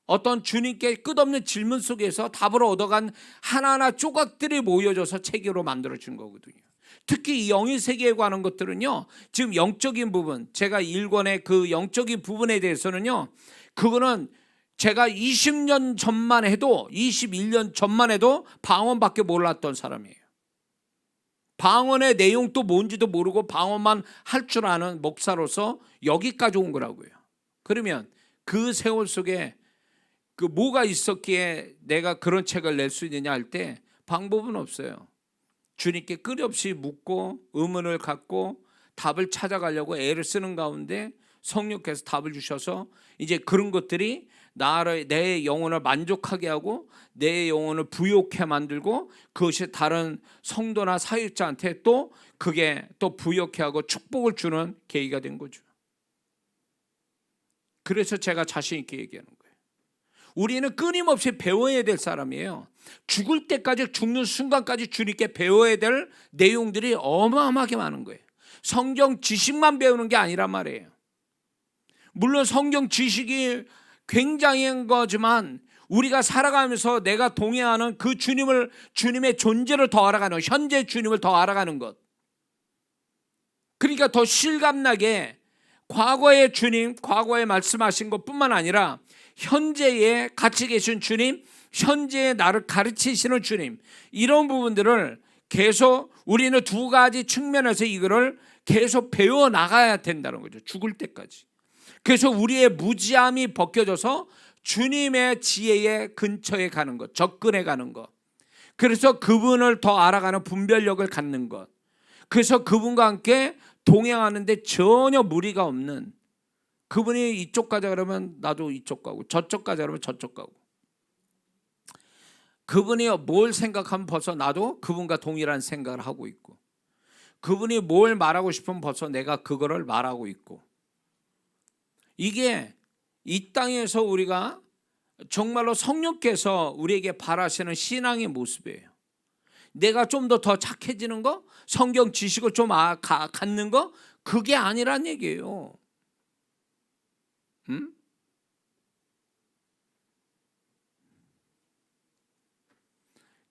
어떤 주님께 끝없는 질문 속에서 답을 얻어간 하나하나 조각들이 모여져서 책으로 만들어진 거거든요. 특히 이 영의 세계에 관한 것들은요, 지금 영적인 부분, 제가 1권의 그 영적인 부분에 대해서는요, 그거는 제가 20년 전만 해도 21년 전만 해도 방언밖에 몰랐던 사람이에요. 방언의 내용도 뭔지도 모르고 방언만 할 줄 아는 목사로서 여기까지 온 거라고요. 그러면 그 세월 속에 그 뭐가 있었기에 내가 그런 책을 낼 수 있느냐 할 때 방법은 없어요. 주님께 끝없이 묻고 의문을 갖고 답을 찾아가려고 애를 쓰는 가운데 성령께서 답을 주셔서 이제 그런 것들이 내 영혼을 만족하게 하고 내 영혼을 부욕해 만들고 그것이 다른 성도나 사역자한테 또 그게 또 부욕해 하고 축복을 주는 계기가 된 거죠. 그래서 제가 자신 있게 얘기하는 거예요. 우리는 끊임없이 배워야 될 사람이에요. 죽을 때까지, 죽는 순간까지 주님께 배워야 될 내용들이 어마어마하게 많은 거예요. 성경 지식만 배우는 게 아니란 말이에요. 물론 성경 지식이 굉장한 거지만 우리가 살아가면서 내가 동의하는 그 주님의 존재를 더 알아가는, 현재 주님을 더 알아가는 것, 그러니까 더 실감나게 과거의 주님, 과거에 말씀하신 것뿐만 아니라 현재에 같이 계신 주님, 현재에 나를 가르치시는 주님, 이런 부분들을 계속 우리는 두 가지 측면에서 이거를 계속 배워나가야 된다는 거죠. 죽을 때까지. 그래서 우리의 무지함이 벗겨져서 주님의 지혜의 근처에 가는 것, 접근해 가는 것, 그래서 그분을 더 알아가는 분별력을 갖는 것. 그래서 그분과 함께 동행하는데 전혀 무리가 없는, 그분이 이쪽 가자 그러면 나도 이쪽 가고, 저쪽 가자 그러면 저쪽 가고, 그분이 뭘 생각하면 벌써 나도 그분과 동일한 생각을 하고 있고, 그분이 뭘 말하고 싶으면 벌써 내가 그거를 말하고 있고, 이게 이 땅에서 우리가 정말로 성령께서 우리에게 바라시는 신앙의 모습이에요. 내가 좀 더 착해지는 거, 성경 지식을 좀 갖는 거, 그게 아니란 얘기예요.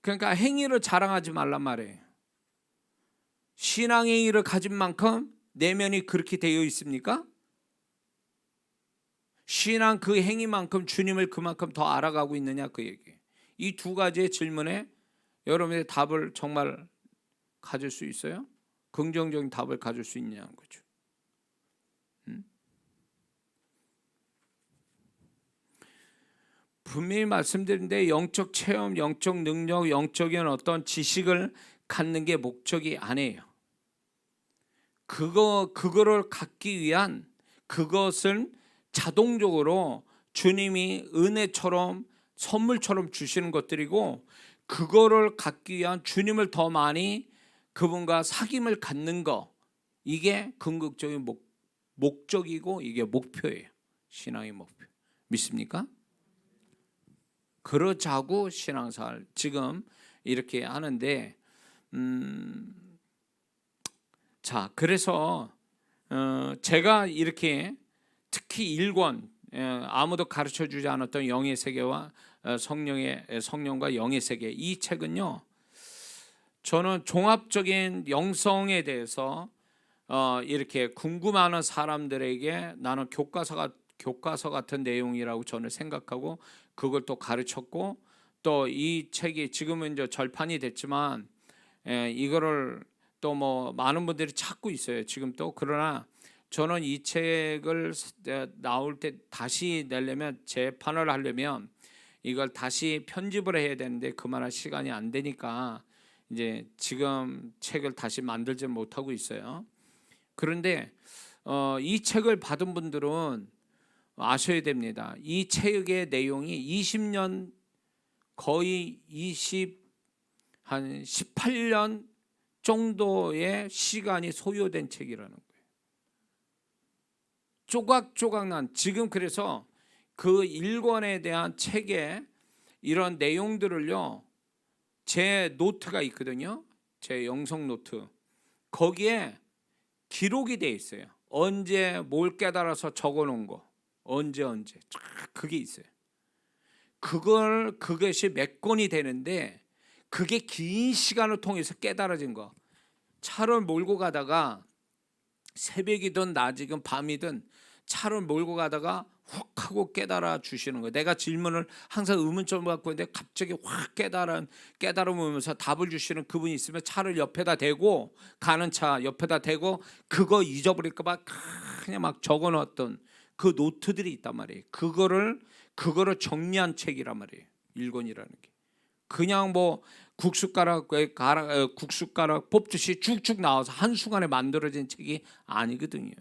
그러니까 행위를 자랑하지 말란 말이에요. 신앙의 행위를 가진 만큼 내면이 그렇게 되어 있습니까? 신앙 그 행위만큼 주님을 그만큼 더 알아가고 있느냐, 그 얘기. 이 두 가지의 질문에 여러분의 답을 정말 가질 수 있어요? 긍정적인 답을 가질 수 있냐는 거죠. 분명히 말씀드린데 영적 체험, 영적 능력, 영적인 어떤 지식을 갖는 게 목적이 아니에요. 그거를 갖기 위한, 그것은 자동적으로 주님이 은혜처럼 선물처럼 주시는 것들이고, 그거를 갖기 위한 주님을 더 많이 그분과 사귐을 갖는 거, 이게 궁극적인 목적이고 이게 목표예요. 신앙의 목표. 믿습니까? 그러자고 신앙생활 지금 이렇게 하는데, 자, 그래서 제가 이렇게 특히 1권, 아무도 가르쳐주지 않았던 영의 세계와 성령과 영의 세계, 이 책은요, 저는 종합적인 영성에 대해서 이렇게 궁금해하는 사람들에게 나는 교과서 같은 내용이라고 저는 생각하고 그걸 또 가르쳤고, 또 이 책이 지금은 이제 절판이 됐지만 이거를 또 뭐 많은 분들이 찾고 있어요 지금 또. 그러나 저는 이 책을 나올 때 다시 내려면, 재판을 하려면 이걸 다시 편집을 해야 되는데 그만한 시간이 안 되니까 이제 지금 책을 다시 만들지 못하고 있어요. 그런데 이 책을 받은 분들은 아셔야 됩니다. 이 책의 내용이 20년, 거의 18년 정도의 시간이 소요된 책이라는 거예요. 조각조각 난, 지금 그래서 그 1권에 대한 책의 이런 내용들을요, 제 노트가 있거든요. 제 영성 노트. 거기에 기록이 돼 있어요. 언제 뭘 깨달아서 적어 놓은 거, 언제 그게 있어요. 그것이 몇 권이 되는데, 그게 긴 시간을 통해서 깨달아진 거. 차를 몰고 가다가 새벽이든 낮이든 밤이든 차를 몰고 가다가 훅 하고 깨달아 주시는 거예요. 내가 질문을 항상 의문점을 갖고 있는데 갑자기 확 깨달음을 오면서 답을 주시는 그분이 있으면 차를 옆에다 대고, 가는 차 옆에다 대고 그거 잊어버릴까 봐 그냥 막 적어놨던 그 노트들이 있단 말이에요. 그거를 정리한 책이란 말이에요. 1권이라는 게. 그냥 뭐 국숫가락 뽑듯이 쭉쭉 나와서 한순간에 만들어진 책이 아니거든요.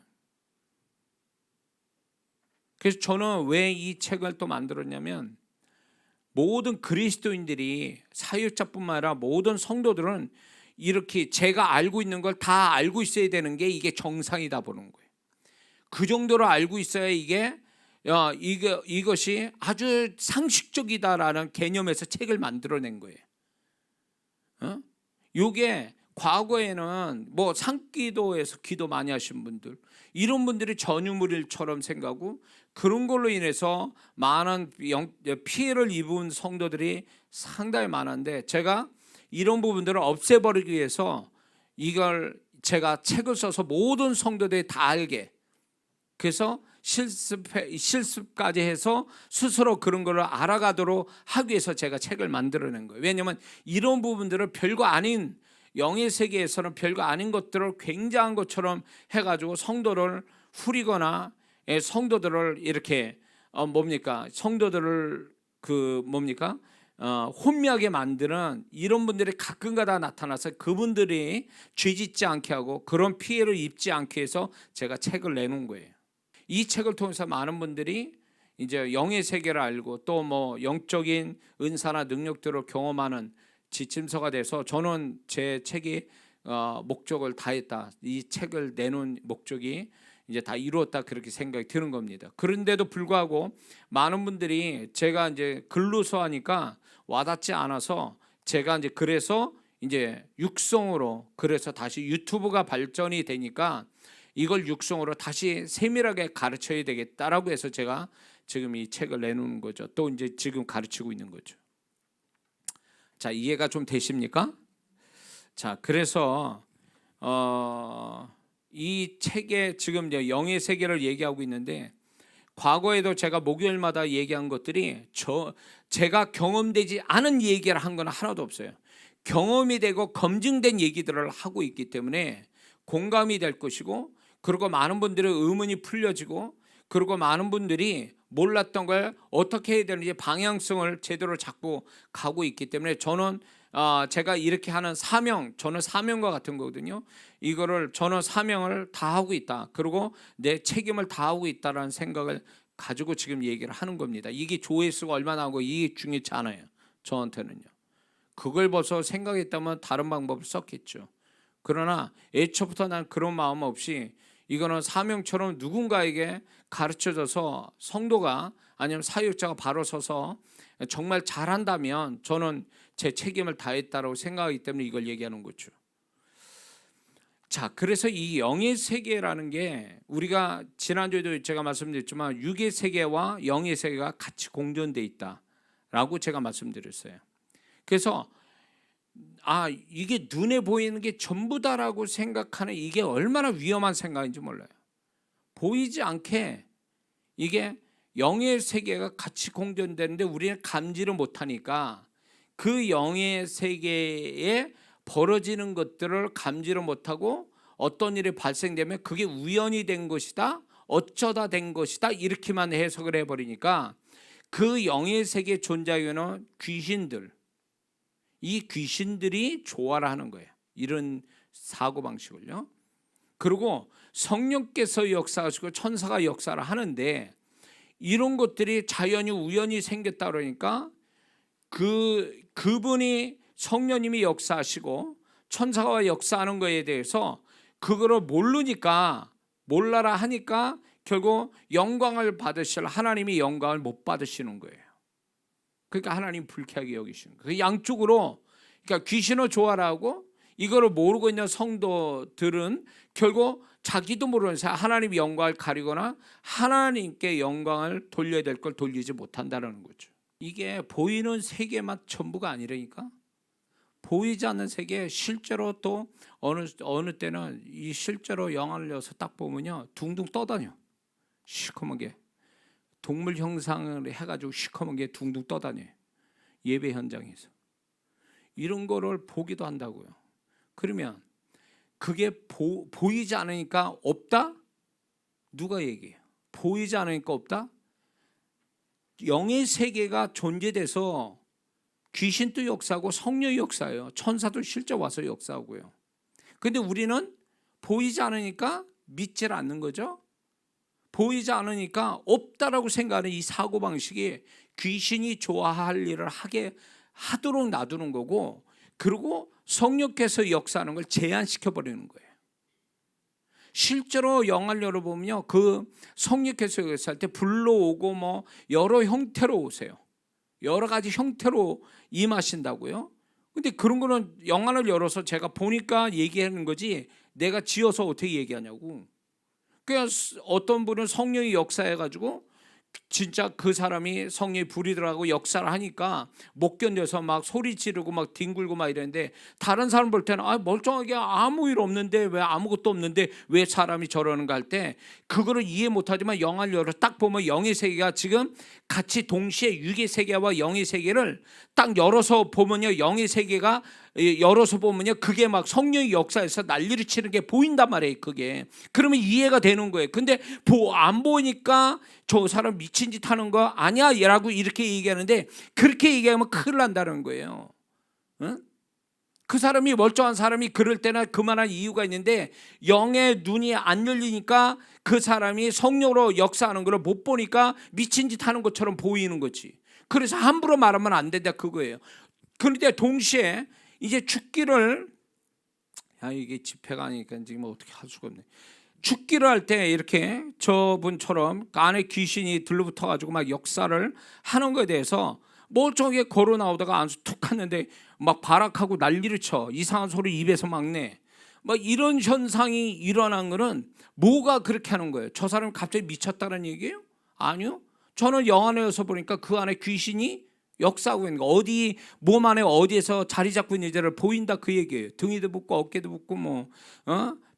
그래서 저는 왜 이 책을 또 만들었냐면, 모든 그리스도인들이, 사역자뿐만 아니라 모든 성도들은 이렇게 제가 알고 있는 걸 다 알고 있어야 되는 게 이게 정상이다 보는 거예요. 그 정도로 알고 있어야 이것이 아주 상식적이다라는 개념에서 책을 만들어낸 거예요. 요게 과거에는 뭐 산기도에서 기도 많이 하신 분들, 이런 분들이 전유물일처럼 생각하고, 그런 걸로 인해서 많은 피해를 입은 성도들이 상당히 많은데, 제가 이런 부분들을 없애버리기 위해서 이걸 제가 책을 써서 모든 성도들이 다 알게, 그래서 실습까지 해서 스스로 그런 걸 알아가도록 하기 위해서 제가 책을 만들어낸 거예요. 왜냐하면 이런 부분들을 별거 아닌, 영의 세계에서는 별거 아닌 것들을 굉장한 것처럼 해가지고 성도를 후리거나 성도들을 이렇게 성도들을 혼미하게 만드는 이런 분들이 가끔가다 나타나서 그분들이 죄짓지 않게 하고 그런 피해를 입지 않게 해서 제가 책을 내놓은 거예요. 이 책을 통해서 많은 분들이 이제 영의 세계를 알고 또 뭐 영적인 은사나 능력들을 경험하는 지침서가 돼서 저는 제 책이 목적을 다했다. 이 책을 내놓은 목적이 이제 다 이루었다 그렇게 생각이 드는 겁니다. 그런데도 불구하고 많은 분들이 제가 이제 글로서 하니까 와닿지 않아서 제가 이제 그래서 이제 육성으로 그래서 다시 유튜브가 발전이 되니까 이걸 육성으로 다시 세밀하게 가르쳐야 되겠다라고 해서 제가 지금 이 책을 내놓는 거죠. 또 이제 지금 가르치고 있는 거죠. 자, 이해가 좀 되십니까? 자, 그래서 이 책에 지금 이제 영의 세계를 얘기하고 있는데 과거에도 제가 목요일마다 얘기한 것들이 제가 경험되지 않은 얘기를 한 건 하나도 없어요. 경험이 되고 검증된 얘기들을 하고 있기 때문에 공감이 될 것이고 그리고 많은 분들의 의문이 풀려지고 그리고 많은 분들이 몰랐던 걸 어떻게 해야 되는지 방향성을 제대로 잡고 가고 있기 때문에 저는 제가 이렇게 하는 사명, 저는 사명과 같은 거거든요. 이거를 저는 사명을 다 하고 있다. 그리고 내 책임을 다 하고 있다라는 생각을 가지고 지금 얘기를 하는 겁니다. 이게 조회수가 얼마나 하고 이게 중요치 않아요. 저한테는요. 그걸 벌써 생각했다면 다른 방법을 썼겠죠. 그러나 애초부터 난 그런 마음 없이 이거는 사명처럼 누군가에게 가르쳐져서 성도가 아니면 사역자가 바로 서서 정말 잘한다면 저는 제 책임을 다했다고 생각하기 때문에 이걸 얘기하는 거죠. 자, 그래서 이 영의 세계라는 게 우리가 지난주에도 제가 말씀드렸지만 육의 세계와 영의 세계가 같이 공존돼 있다라고 제가 말씀드렸어요. 그래서 이게 눈에 보이는 게 전부다라고 생각하는 이게 얼마나 위험한 생각인지 몰라요. 보이지 않게 이게 영의 세계가 같이 공존되는데 우리는 감지를 못하니까 그 영의 세계에 벌어지는 것들을 감지를 못하고 어떤 일이 발생되면 그게 우연이 된 것이다, 어쩌다 된 것이다 이렇게만 해석을 해버리니까 그 영의 세계에 존재하는 귀신들, 이 귀신들이 조화를 하는 거예요. 이런 사고방식을요. 그리고 성령께서 역사하시고 천사가 역사를 하는데 이런 것들이 자연히 우연히 생겼다 그러니까 그분이 성령님이 역사하시고 천사가 역사하는 거에 대해서 그거를 모르니까 몰라라 하니까 결국 영광을 받으실 하나님이 영광을 못 받으시는 거예요. 그러니까 하나님 불쾌하게 여기시는 거예요. 양쪽으로 그러니까 귀신을 조화하고 이거를 모르고 있는 성도들은 결국 자기도 모르는 사이 하나님의 영광을 가리거나 하나님께 영광을 돌려야 될 걸 돌리지 못한다는 거죠. 이게 보이는 세계만 전부가 아니라니까. 보이지 않는 세계 실제로 또 어느 때는 이 실제로 영화를 넣어서 딱 보면요 둥둥 떠다녀. 시커멓게 동물 형상을 해가지고 시커멓게 둥둥 떠다녀. 예배 현장에서 이런 거를 보기도 한다고요. 그러면 그게 보이지 않으니까 없다? 누가 얘기해요? 보이지 않으니까 없다? 영의 세계가 존재돼서 귀신도 역사하고 성령이 역사해요. 천사도 실제 와서 역사하고요. 근데 우리는 보이지 않으니까 믿질 않는 거죠. 보이지 않으니까 없다라고 생각하는 이 사고방식이 귀신이 좋아할 일을 하도록 놔두는 거고 그리고 성령께서 역사하는 걸 제한시켜버리는 거예요. 실제로 영화를 열어보면요 그 성령께서 역사할 때 불로 오고 뭐 여러 형태로 오세요. 여러 가지 형태로 임하신다고요. 근데 그런 거는 영화를 열어서 제가 보니까 얘기하는 거지 내가 지어서 어떻게 얘기하냐고. 그냥 어떤 분은 성령이 역사해가지고 진짜 그 사람이 성령이 불이 들어가고 역사를 하니까 못 견뎌서 막 소리 지르고 막 뒹굴고 막 이랬는데 다른 사람 볼 때는 멀쩡하게 아무 일 없는데 왜 아무것도 없는데 왜 사람이 저러는가 할 때 그거를 이해 못하지만 영화를 열어 딱 보면 영의 세계가 지금 같이 동시에 육의 세계와 영의 세계를 딱 열어서 보면요 영의 세계가 열어서 보면요, 그게 막 성령의 역사에서 난리를 치는 게 보인단 말이에요. 그게 그러면 이해가 되는 거예요. 근데 안 보니까 저 사람 미친 짓 하는 거 아니야 라고 이렇게 얘기하는데, 그렇게 얘기하면 큰일 난다는 거예요. 응? 그 사람이 멀쩡한 사람이 그럴 때나 그만한 이유가 있는데, 영의 눈이 안 열리니까 그 사람이 성령으로 역사하는 걸 못 보니까 미친 짓 하는 것처럼 보이는 거지. 그래서 함부로 말하면 안 된다 그거예요. 그런데 동시에 이제 죽기를, 이게 집회가 아니니까 지금 어떻게 할 수가 없네. 죽기를 할 때 이렇게 저분처럼 안에 귀신이 들러붙어 가지고 막 역사를 하는 거에 대해서 멀쩡하게 걸어 나오다가 안수 툭 갔는데 막 발악하고 난리를 쳐, 이상한 소리 입에서 막 내, 막 이런 현상이 일어난 거는 뭐가 그렇게 하는 거예요? 저 사람이 갑자기 미쳤다는 얘기예요? 아니요. 저는 영안에서 보니까 그 안에 귀신이 역사하고 있는 거, 어디 몸 안에 어디에서 자리 잡고 있는 지를 보인다 그 얘기예요. 등에도 붙고 어깨도 붙고 뭐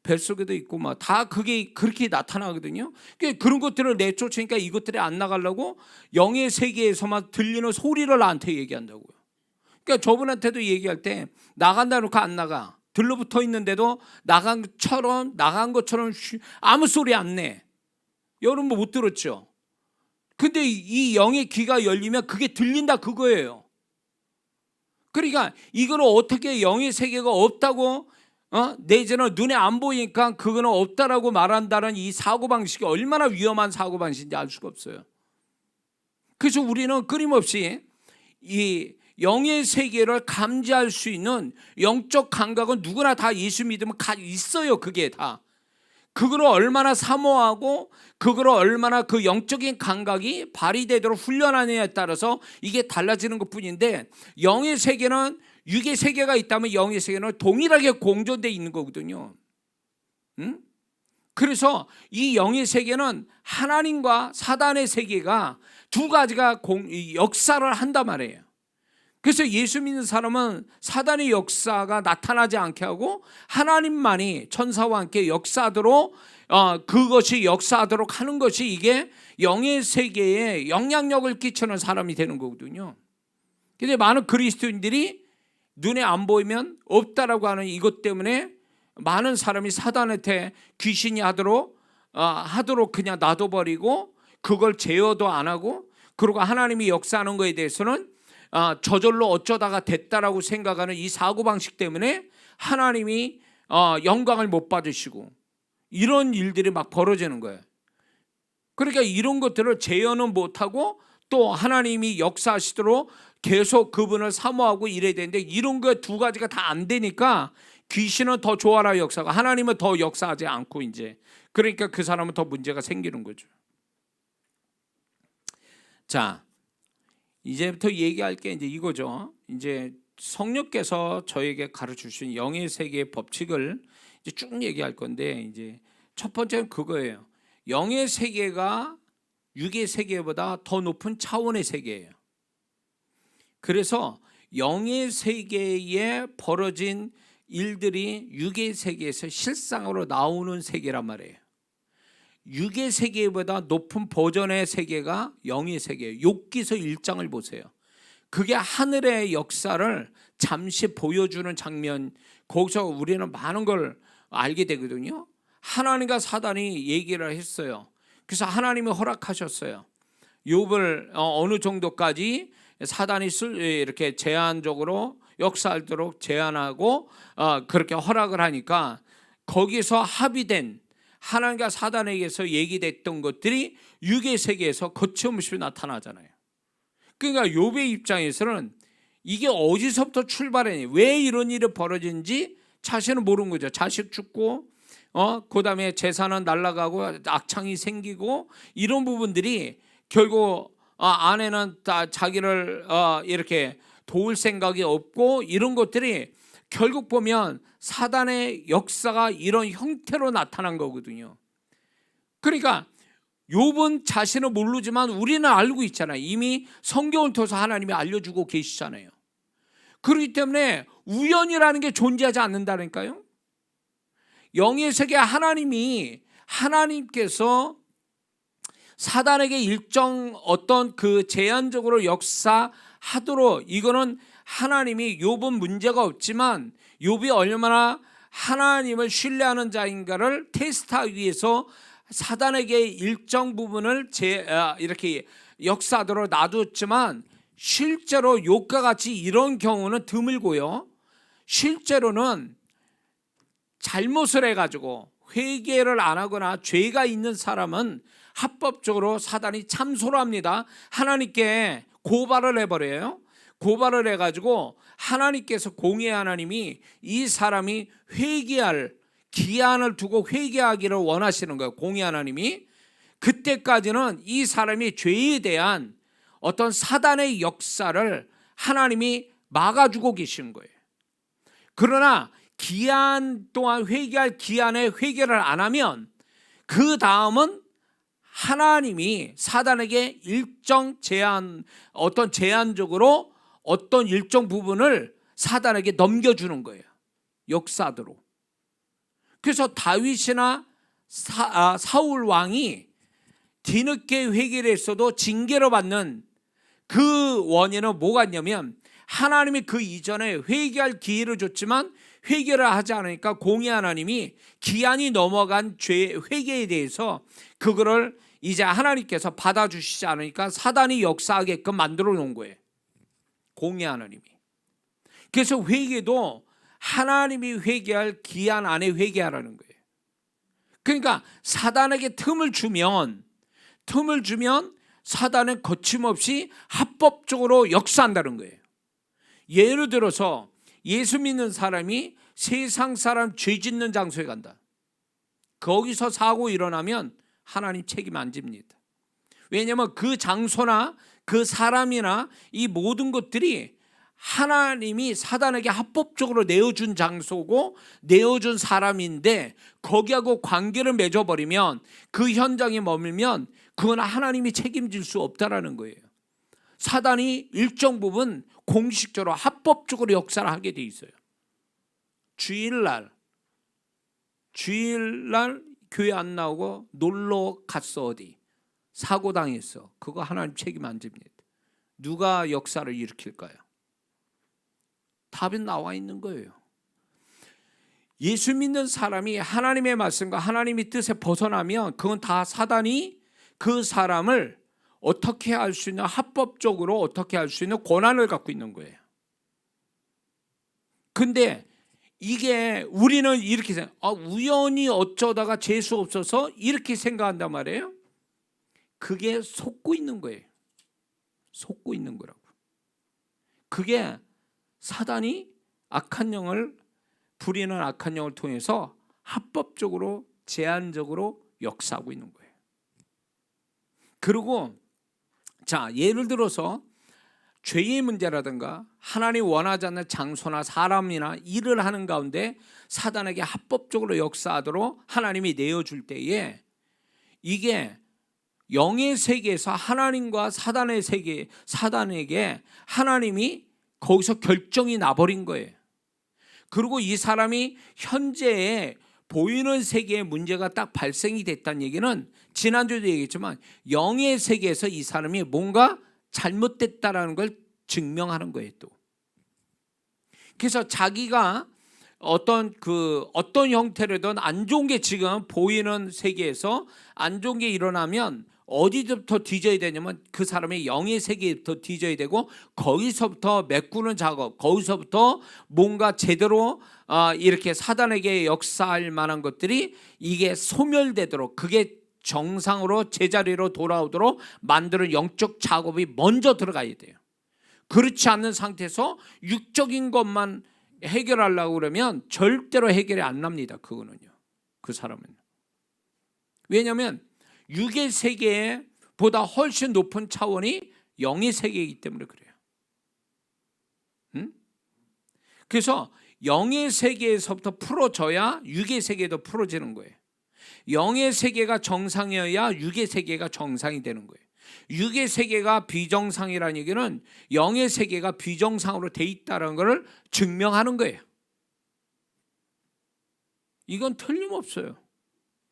뱃속에도 있고 막 다 그게 그렇게 나타나거든요. 그런 것들을 내쫓으니까 이것들이 안 나가려고 영의 세계에서만 들리는 소리를 나한테 얘기한다고요. 그러니까 저분한테도 얘기할 때 나간다 놓고 안 나가, 들러붙어 있는데도 나간 것처럼 아무 소리 안 내. 여러분 못 들었죠? 근데 이 영의 귀가 열리면 그게 들린다 그거예요. 그러니까 이거는 어떻게 영의 세계가 없다고 내지는 눈에 안 보이니까 그거는 없다라고 말한다는 이 사고방식이 얼마나 위험한 사고방식인지 알 수가 없어요. 그래서 우리는 끊임없이 이 영의 세계를 감지할 수 있는 영적 감각은 누구나 다 예수 믿으면 있어요. 그게 다 그거를 얼마나 사모하고 그거를 얼마나 그 영적인 감각이 발휘되도록 훈련하느냐에 따라서 이게 달라지는 것뿐인데, 영의 세계는 육의 세계가 있다면 영의 세계는 동일하게 공존되어 있는 거거든요. 그래서 이 영의 세계는 하나님과 사단의 세계가 두 가지가 역사를 한단 말이에요. 그래서 예수 믿는 사람은 사단의 역사가 나타나지 않게 하고 하나님만이 천사와 함께 역사하도록 그것이 역사하도록 하는 것이 이게 영의 세계에 영향력을 끼치는 사람이 되는 거거든요. 근데 많은 그리스도인들이 눈에 안 보이면 없다라고 하는 이것 때문에 많은 사람이 사단한테 귀신이 하도록 그냥 놔둬버리고 그걸 제어도 안 하고, 그리고 하나님이 역사하는 거에 대해서는 저절로 어쩌다가 됐다라고 생각하는 이 사고방식 때문에 하나님이 영광을 못 받으시고 이런 일들이 막 벌어지는 거예요. 그러니까 이런 것들을 제어는 못하고 또 하나님이 역사하시도록 계속 그분을 사모하고 이래야 되는데, 이런 거 두 가지가 다 안 되니까 귀신은 더 좋아라 역사가, 하나님은 더 역사하지 않고, 이제 그러니까 그 사람은 더 문제가 생기는 거죠. 자, 이제부터 얘기할 게 이제 이거죠. 이제 성령께서 저에게 가르쳐 주신 영의 세계의 법칙을 이제 쭉 얘기할 건데, 이제 첫 번째는 그거예요. 영의 세계가 육의 세계보다 더 높은 차원의 세계예요. 그래서 영의 세계에 벌어진 일들이 육의 세계에서 실상으로 나오는 세계란 말이에요. 육의 세계보다 높은 버전의 세계가 영의 세계예요. 욥기서 1장을 보세요. 그게 하늘의 역사를 잠시 보여주는 장면, 거기서 우리는 많은 걸 알게 되거든요. 하나님과 사단이 얘기를 했어요. 그래서 하나님이 허락하셨어요. 욥을 어느 정도까지 사단이 이렇게 제한적으로 역사하도록 제한하고 그렇게 허락을 하니까 거기서 합의된 하나님과 사단에게서 얘기됐던 것들이 육의 세계에서 거침없이 나타나잖아요. 그러니까 욥의 입장에서는 이게 어디서부터 출발했니, 왜 이런 일이 벌어진지 자신은 모르는 거죠. 자식 죽고 그다음에 재산은 날아가고 악창이 생기고 이런 부분들이 결국 아내는 다 자기를 이렇게 도울 생각이 없고, 이런 것들이 결국 보면 사단의 역사가 이런 형태로 나타난 거거든요. 그러니까 욥은 자신은 모르지만 우리는 알고 있잖아요. 이미 성경을 통해서 하나님이 알려주고 계시잖아요. 그렇기 때문에 우연이라는 게 존재하지 않는다니까요. 영의 세계 하나님께서 사단에게 일정 어떤 그 제한적으로 역사하도록, 이거는 하나님이 욥은 문제가 없지만 욥이 얼마나 하나님을 신뢰하는 자인가를 테스트하기 위해서 사단에게 일정 부분을 이렇게 역사하도록 놔뒀지만 실제로 욥과 같이 이런 경우는 드물고요. 실제로는 잘못을 해가지고 회개를 안 하거나 죄가 있는 사람은 합법적으로 사단이 참소를 합니다. 하나님께 고발을 해버려요. 고발을 해가지고 하나님께서 공의 하나님이 이 사람이 회개할 기한을 두고 회개하기를 원하시는 거예요. 공의 하나님이. 그때까지는 이 사람이 죄에 대한 어떤 사단의 역사를 하나님이 막아주고 계신 거예요. 그러나 기한 동안 회개할 기한에 회개를 안 하면 그 다음은 하나님이 사단에게 일정 제한, 어떤 제한적으로 어떤 일정 부분을 사단에게 넘겨주는 거예요. 역사대로. 그래서 다윗이나 사울 왕이 뒤늦게 회개를 했어도 징계를 받는 그 원인은 뭐가 있냐면 하나님이 그 이전에 회개할 기회를 줬지만 회개를 하지 않으니까 공의 하나님이 기한이 넘어간 죄 회개에 대해서 그거를 이제 하나님께서 받아주시지 않으니까 사단이 역사하게끔 만들어 놓은 거예요. 공의 하나님이. 그래서 회개도 하나님이 회개할 기한 안에 회개하라는 거예요. 그러니까 사단에게 틈을 주면 사단은 거침없이 합법적으로 역사한다는 거예요. 예를 들어서 예수 믿는 사람이 세상 사람 죄 짓는 장소에 간다. 거기서 사고 일어나면 하나님 책임 안 집니다. 왜냐하면 그 장소나 그 사람이나 이 모든 것들이 하나님이 사단에게 합법적으로 내어준 장소고 내어준 사람인데 거기하고 관계를 맺어버리면 그 현장에 머물면 그건 하나님이 책임질 수 없다라는 거예요. 사단이 일정 부분 공식적으로 합법적으로 역사를 하게 돼 있어요. 주일날 교회 안 나오고 놀러 갔어. 어디 사고 당했어. 그거 하나님 책임 안 집니다. 누가 역사를 일으킬까요? 답이 나와 있는 거예요. 예수 믿는 사람이 하나님의 말씀과 하나님의 뜻에 벗어나면 그건 다 사단이 그 사람을 어떻게 할 수 있는, 합법적으로 어떻게 할 수 있는 권한을 갖고 있는 거예요. 근데 이게 우리는 이렇게 생각, 우연히 어쩌다가 재수 없어서 이렇게 생각한단 말이에요. 그게 속고 있는 거예요. 속고 있는 거라고. 그게 사단이 악한 영을 부리는 악한 영을 통해서 합법적으로 제한적으로 역사하고 있는 거예요. 그리고 자, 예를 들어서 죄의 문제라든가 하나님 원하지 않는 장소나 사람이나 일을 하는 가운데 사단에게 합법적으로 역사하도록 하나님이 내어줄 때에 이게 영의 세계에서 하나님과 사단의 세계, 사단에게 하나님이 거기서 결정이 나버린 거예요. 그리고 이 사람이 현재의 보이는 세계에 문제가 딱 발생이 됐다는 얘기는 지난주에도 얘기했지만 영의 세계에서 이 사람이 뭔가 잘못됐다라는 걸 증명하는 거예요. 또 그래서 자기가 어떤 형태로든 안 좋은 게 지금 보이는 세계에서 안 좋은 게 일어나면 어디부터 뒤져야 되냐면 그 사람의 영의 세계부터 뒤져야 되고 거기서부터 메꾸는 작업, 거기서부터 뭔가 제대로 이렇게 사단에게 역사할 만한 것들이 이게 소멸되도록, 그게 정상으로 제자리로 돌아오도록 만드는 영적 작업이 먼저 들어가야 돼요. 그렇지 않는 상태에서 육적인 것만 해결하려고 그러면 절대로 해결이 안 납니다. 그거는요. 그 사람은. 왜냐하면 육의 세계보다 훨씬 높은 차원이 영의 세계이기 때문에 그래요. 그래서 영의 세계에서부터 풀어져야 육의 세계도 풀어지는 거예요. 영의 세계가 정상이어야 육의 세계가 정상이 되는 거예요. 육의 세계가 비정상이라는 얘기는 영의 세계가 비정상으로 돼 있다는 것을 증명하는 거예요. 이건 틀림없어요.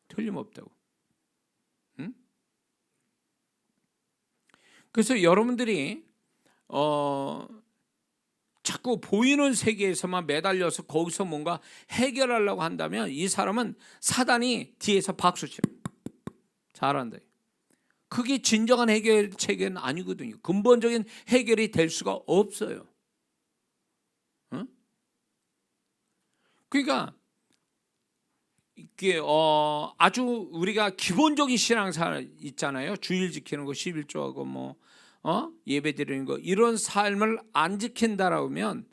틀림없다고. 그래서 여러분들이 자꾸 보이는 세계에서만 매달려서 거기서 뭔가 해결하려고 한다면 이 사람은 사단이 뒤에서 박수 쳐. 잘한다. 그게 진정한 해결책은 아니거든요. 근본적인 해결이 될 수가 없어요. 응? 그러니까 이게 아주 우리가 기본적인 신앙생활 있잖아요. 주일 지키는 거, 11조하고 뭐 예배 드리는 거, 이런 삶을 안 지킨다라고 하면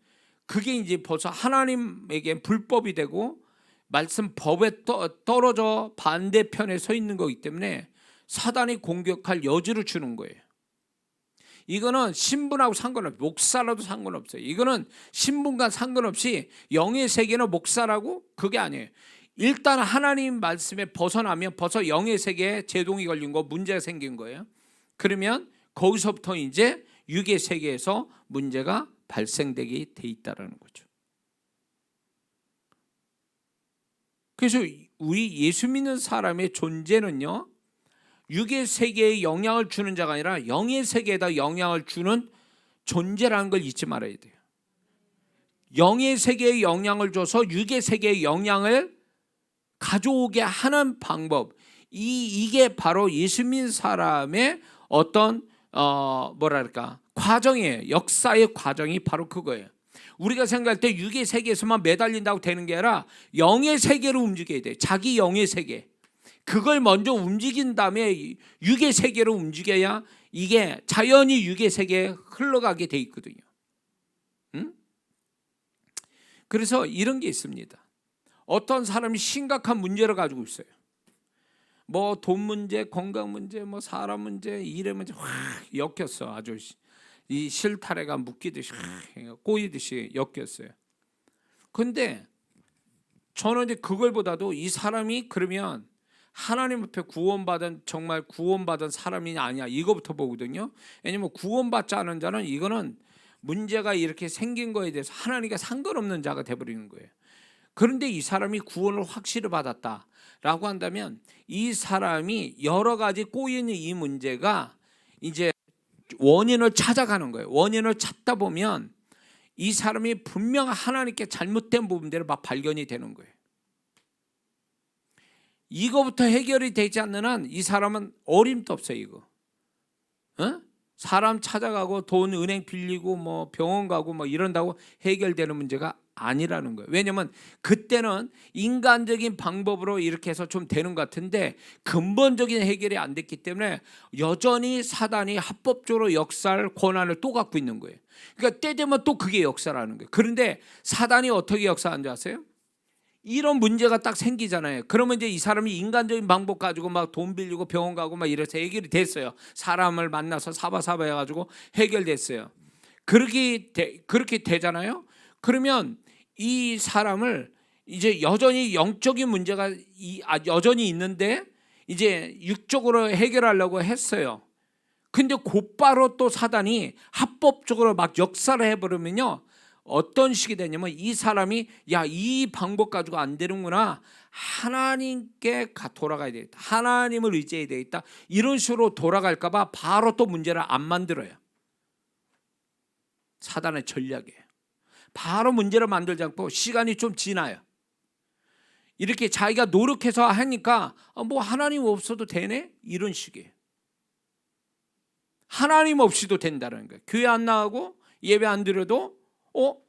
그게 이제 벌써 하나님에게 불법이 되고 말씀 법에 떨어져 반대편에 서 있는 거기 때문에 사단이 공격할 여지를 주는 거예요. 이거는 신분하고 상관없어요. 목사라도 상관없어요. 이거는 신분과 상관없이 영의 세계는 목사라고 그게 아니에요. 일단 하나님 말씀에 벗어나면 벌써 영의 세계에 제동이 걸린 거, 문제가 생긴 거예요. 그러면 거기서부터 이제 육의 세계에서 문제가 발생되게 돼 있다라는 거죠. 그래서 우리 예수 믿는 사람의 존재는요, 육의 세계에 영향을 주는 자가 아니라 영의 세계에다 영향을 주는 존재라는 걸 잊지 말아야 돼요. 영의 세계에 영향을 줘서 육의 세계에 영향을 가져오게 하는 방법, 이게 바로 예수 믿는 사람의 어떤 뭐랄까 과정이에요. 역사의 과정이 바로 그거예요. 우리가 생각할 때 육의 세계에서만 매달린다고 되는 게 아니라 영의 세계로 움직여야 돼요. 자기 영의 세계, 그걸 먼저 움직인 다음에 육의 세계로 움직여야 이게 자연히 육의 세계에 흘러가게 돼 있거든요. 응? 그래서 이런 게 있습니다. 어떤 사람이 심각한 문제를 가지고 있어요. 뭐 돈 문제, 건강 문제, 뭐 사람 문제, 일의 문제 확 엮였어. 아주 이 실타래가 묶이듯이 꼬이듯이 엮였어요. 근데 저는 이제 그걸보다도 이 사람이 그러면 하나님 앞에 구원받은, 정말 구원받은 사람이냐 아니냐 이거부터 보거든요. 왜냐면 구원받지 않은 자는 이거는 문제가 이렇게 생긴 거에 대해서 하나님과 상관없는 자가 돼버리는 거예요. 그런데 이 사람이 구원을 확실히 받았다라고 한다면 이 사람이 여러 가지 꼬이는 이 문제가 이제 원인을 찾아가는 거예요. 원인을 찾다 보면 이 사람이 분명 하나님께 잘못된 부분들이 막 발견이 되는 거예요. 이거부터 해결이 되지 않는 한 이 사람은 어림도 없어요. 이거 사람 찾아가고 돈 은행 빌리고 뭐 병원 가고 뭐 이런다고 해결되는 문제가 아니라는 거예요. 왜냐면 그때는 인간적인 방법으로 이렇게 해서 좀 되는 것 같은데 근본적인 해결이 안 됐기 때문에 여전히 사단이 합법적으로 역사할 권한을 또 갖고 있는 거예요. 그러니까 때 되면 또 그게 역사라는 거예요. 그런데 사단이 어떻게 역사하는 줄 아세요? 이런 문제가 딱 생기잖아요. 그러면 이제 이 사람이 인간적인 방법 가지고 막 돈 빌리고 병원 가고 막 이래서 해결이 됐어요. 사람을 만나서 사바사바 해가지고 해결됐어요. 그렇게 되잖아요. 그러면 이 사람을 이제 여전히 영적인 문제가 여전히 있는데 이제 육적으로 해결하려고 했어요. 근데 곧바로 또 사단이 합법적으로 막 역사를 해버리면요, 어떤 식이 되냐면 이 사람이 야, 이 방법 가지고 안 되는구나, 하나님께 돌아가야 되겠다, 하나님을 의지해야 되겠다, 이런 식으로 돌아갈까 봐 바로 또 문제를 안 만들어요. 사단의 전략이에요. 바로 문제를 만들지 않고 시간이 좀 지나요. 이렇게 자기가 노력해서 하니까 뭐 하나님 없어도 되네, 이런 식이에요. 하나님 없이도 된다는 거예요. 교회 안 나가고 예배 안 드려도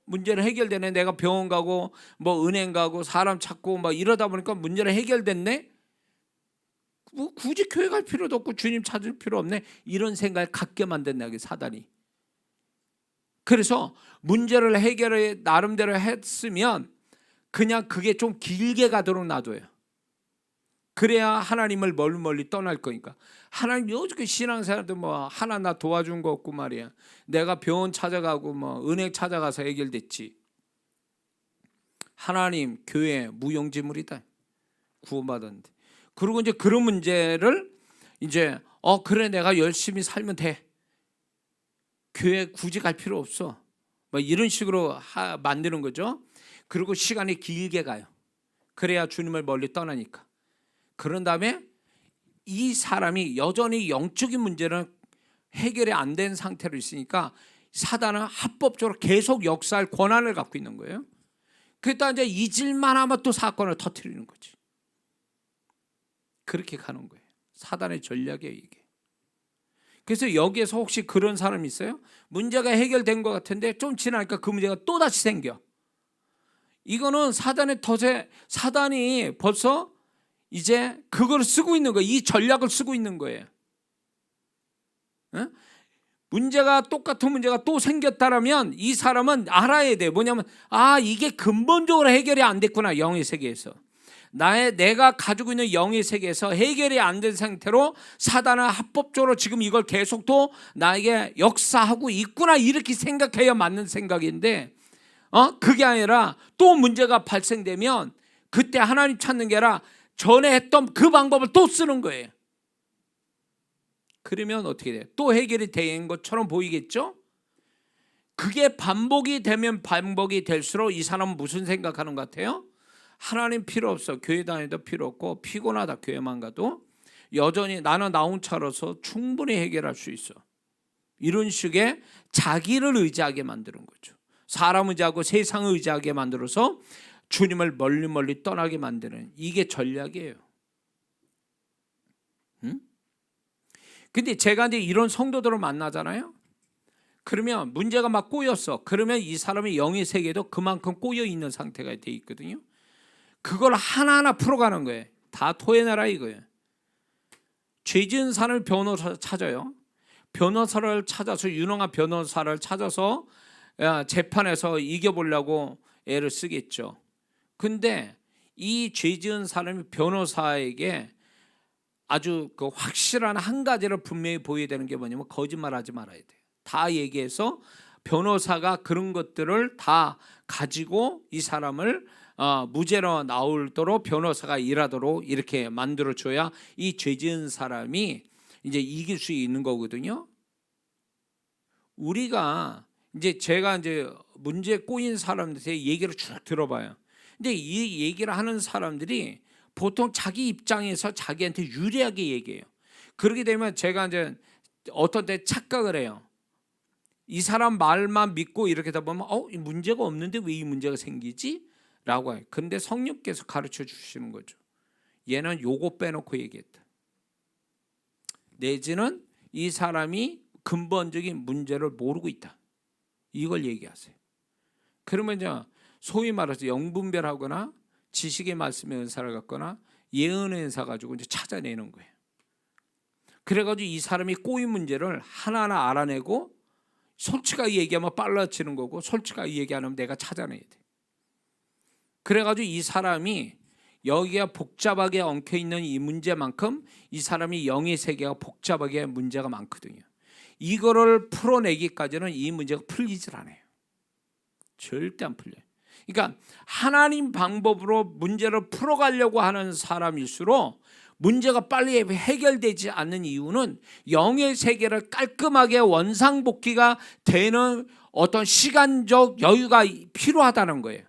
문제는 해결되네. 내가 병원 가고 뭐 은행 가고 사람 찾고 막 이러다 보니까 문제는 해결됐네. 뭐 굳이 교회 갈 필요도 없고 주님 찾을 필요 없네, 이런 생각을 갖게 만든다, 사단이. 그래서 문제를 해결해 나름대로 했으면 그냥 그게 좀 길게 가도록 놔둬요. 그래야 하나님을 멀리 떠날 거니까. 하나님 요즘 신앙생활도 뭐 하나 나 도와준 거 없고 말이야. 내가 병원 찾아가고 뭐 은행 찾아가서 해결됐지. 하나님, 교회 무용지물이다, 구원받았는데. 그리고 이제 그런 문제를 이제 그래 내가 열심히 살면 돼, 교회 굳이 갈 필요 없어, 뭐 이런 식으로 만드는 거죠. 그리고 시간이 길게 가요. 그래야 주님을 멀리 떠나니까. 그런 다음에 이 사람이 여전히 영적인 문제는 해결이 안 된 상태로 있으니까 사단은 합법적으로 계속 역사할 권한을 갖고 있는 거예요. 그랬다 이제 잊을만 하면 또 사건을 터뜨리는 거지. 그렇게 가는 거예요. 사단의 전략이에요, 이게. 그래서 여기에서 혹시 그런 사람이 있어요? 문제가 해결된 것 같은데 좀 지나니까 그 문제가 또다시 생겨. 이거는 사단의 덫에, 사단이 벌써 이제 그걸 쓰고 있는 거예요. 이 전략을 쓰고 있는 거예요. 응? 문제가 똑같은 문제가 또 생겼다라면 이 사람은 알아야 돼요. 뭐냐면 이게 근본적으로 해결이 안 됐구나. 영의 세계에서 내가 가지고 있는 영의 세계에서 해결이 안 된 상태로 사단은 합법적으로 지금 이걸 계속 또 나에게 역사하고 있구나, 이렇게 생각해야 맞는 생각인데 그게 아니라 또 문제가 발생되면 그때 하나님 찾는 게 아니라 전에 했던 그 방법을 또 쓰는 거예요. 그러면 어떻게 돼요? 또 해결이 된 것처럼 보이겠죠? 그게 반복이 되면 반복이 될수록 이 사람은 무슨 생각하는 것 같아요? 하나님 필요 없어. 교회 다니도 필요 없고 피곤하다. 교회만 가도 여전히 나는 나 혼자로서 충분히 해결할 수 있어. 이런 식의 자기를 의지하게 만드는 거죠. 사람 의지하고 세상을 의지하게 만들어서 주님을 멀리 멀리 떠나게 만드는, 이게 전략이에요. 근데 제가 이제 이런 성도들을 만나잖아요. 그러면 문제가 막 꼬였어. 그러면 이 사람의 영의 세계도 그만큼 꼬여 있는 상태가 돼 있거든요. 그걸 하나하나 풀어가는 거예요. 다 토해내라 이거예요. 죄 지은 사람을 변호사 찾아요. 변호사를 찾아서, 유능한 변호사를 찾아서 재판에서 이겨보려고 애를 쓰겠죠. 근데 이 죄 지은 사람이 변호사에게 아주 그 확실한 한 가지를 분명히 보여야 되는 게 뭐냐면 거짓말하지 말아야 돼요. 다 얘기해서 변호사가 그런 것들을 다 가지고 이 사람을 무죄로 나오도록 변호사가 일하도록 이렇게 만들어줘야 이 죄 지은 사람이 이제 이길 수 있는 거거든요. 우리가 이제 제가 이제 문제 꼬인 사람들의 얘기를 쭉 들어봐요. 근데 이 얘기를 하는 사람들이 보통 자기 입장에서 자기한테 유리하게 얘기해요. 그렇게 되면 제가 이제 어떤 때 착각을 해요. 이 사람 말만 믿고 이렇게 다 보면 이 문제가 없는데 왜 이 문제가 생기지? 라고 해요. 근데 성령께서 가르쳐 주시는 거죠. 얘는 요거 빼놓고 얘기했다. 내지는 이 사람이 근본적인 문제를 모르고 있다. 이걸 얘기하세요. 그러면 이제 소위 말해서 영분별하거나 지식의 말씀의 은사를 갖거나 예언의 은사 가지고 이제 찾아내는 거예요. 그래가지고 이 사람이 꼬인 문제를 하나하나 알아내고 솔직하게 얘기하면 빨라지는 거고 솔직하게 얘기 안 하면 내가 찾아내야 돼. 그래가지고 이 사람이 여기가 복잡하게 엉켜있는 이 문제만큼 이 사람이 영의 세계가 복잡하게 문제가 많거든요. 이거를 풀어내기까지는 이 문제가 풀리질 않아요. 절대 안 풀려요. 그러니까 하나님 방법으로 문제를 풀어가려고 하는 사람일수록 문제가 빨리 해결되지 않는 이유는 영의 세계를 깔끔하게 원상복귀가 되는 어떤 시간적 여유가 필요하다는 거예요.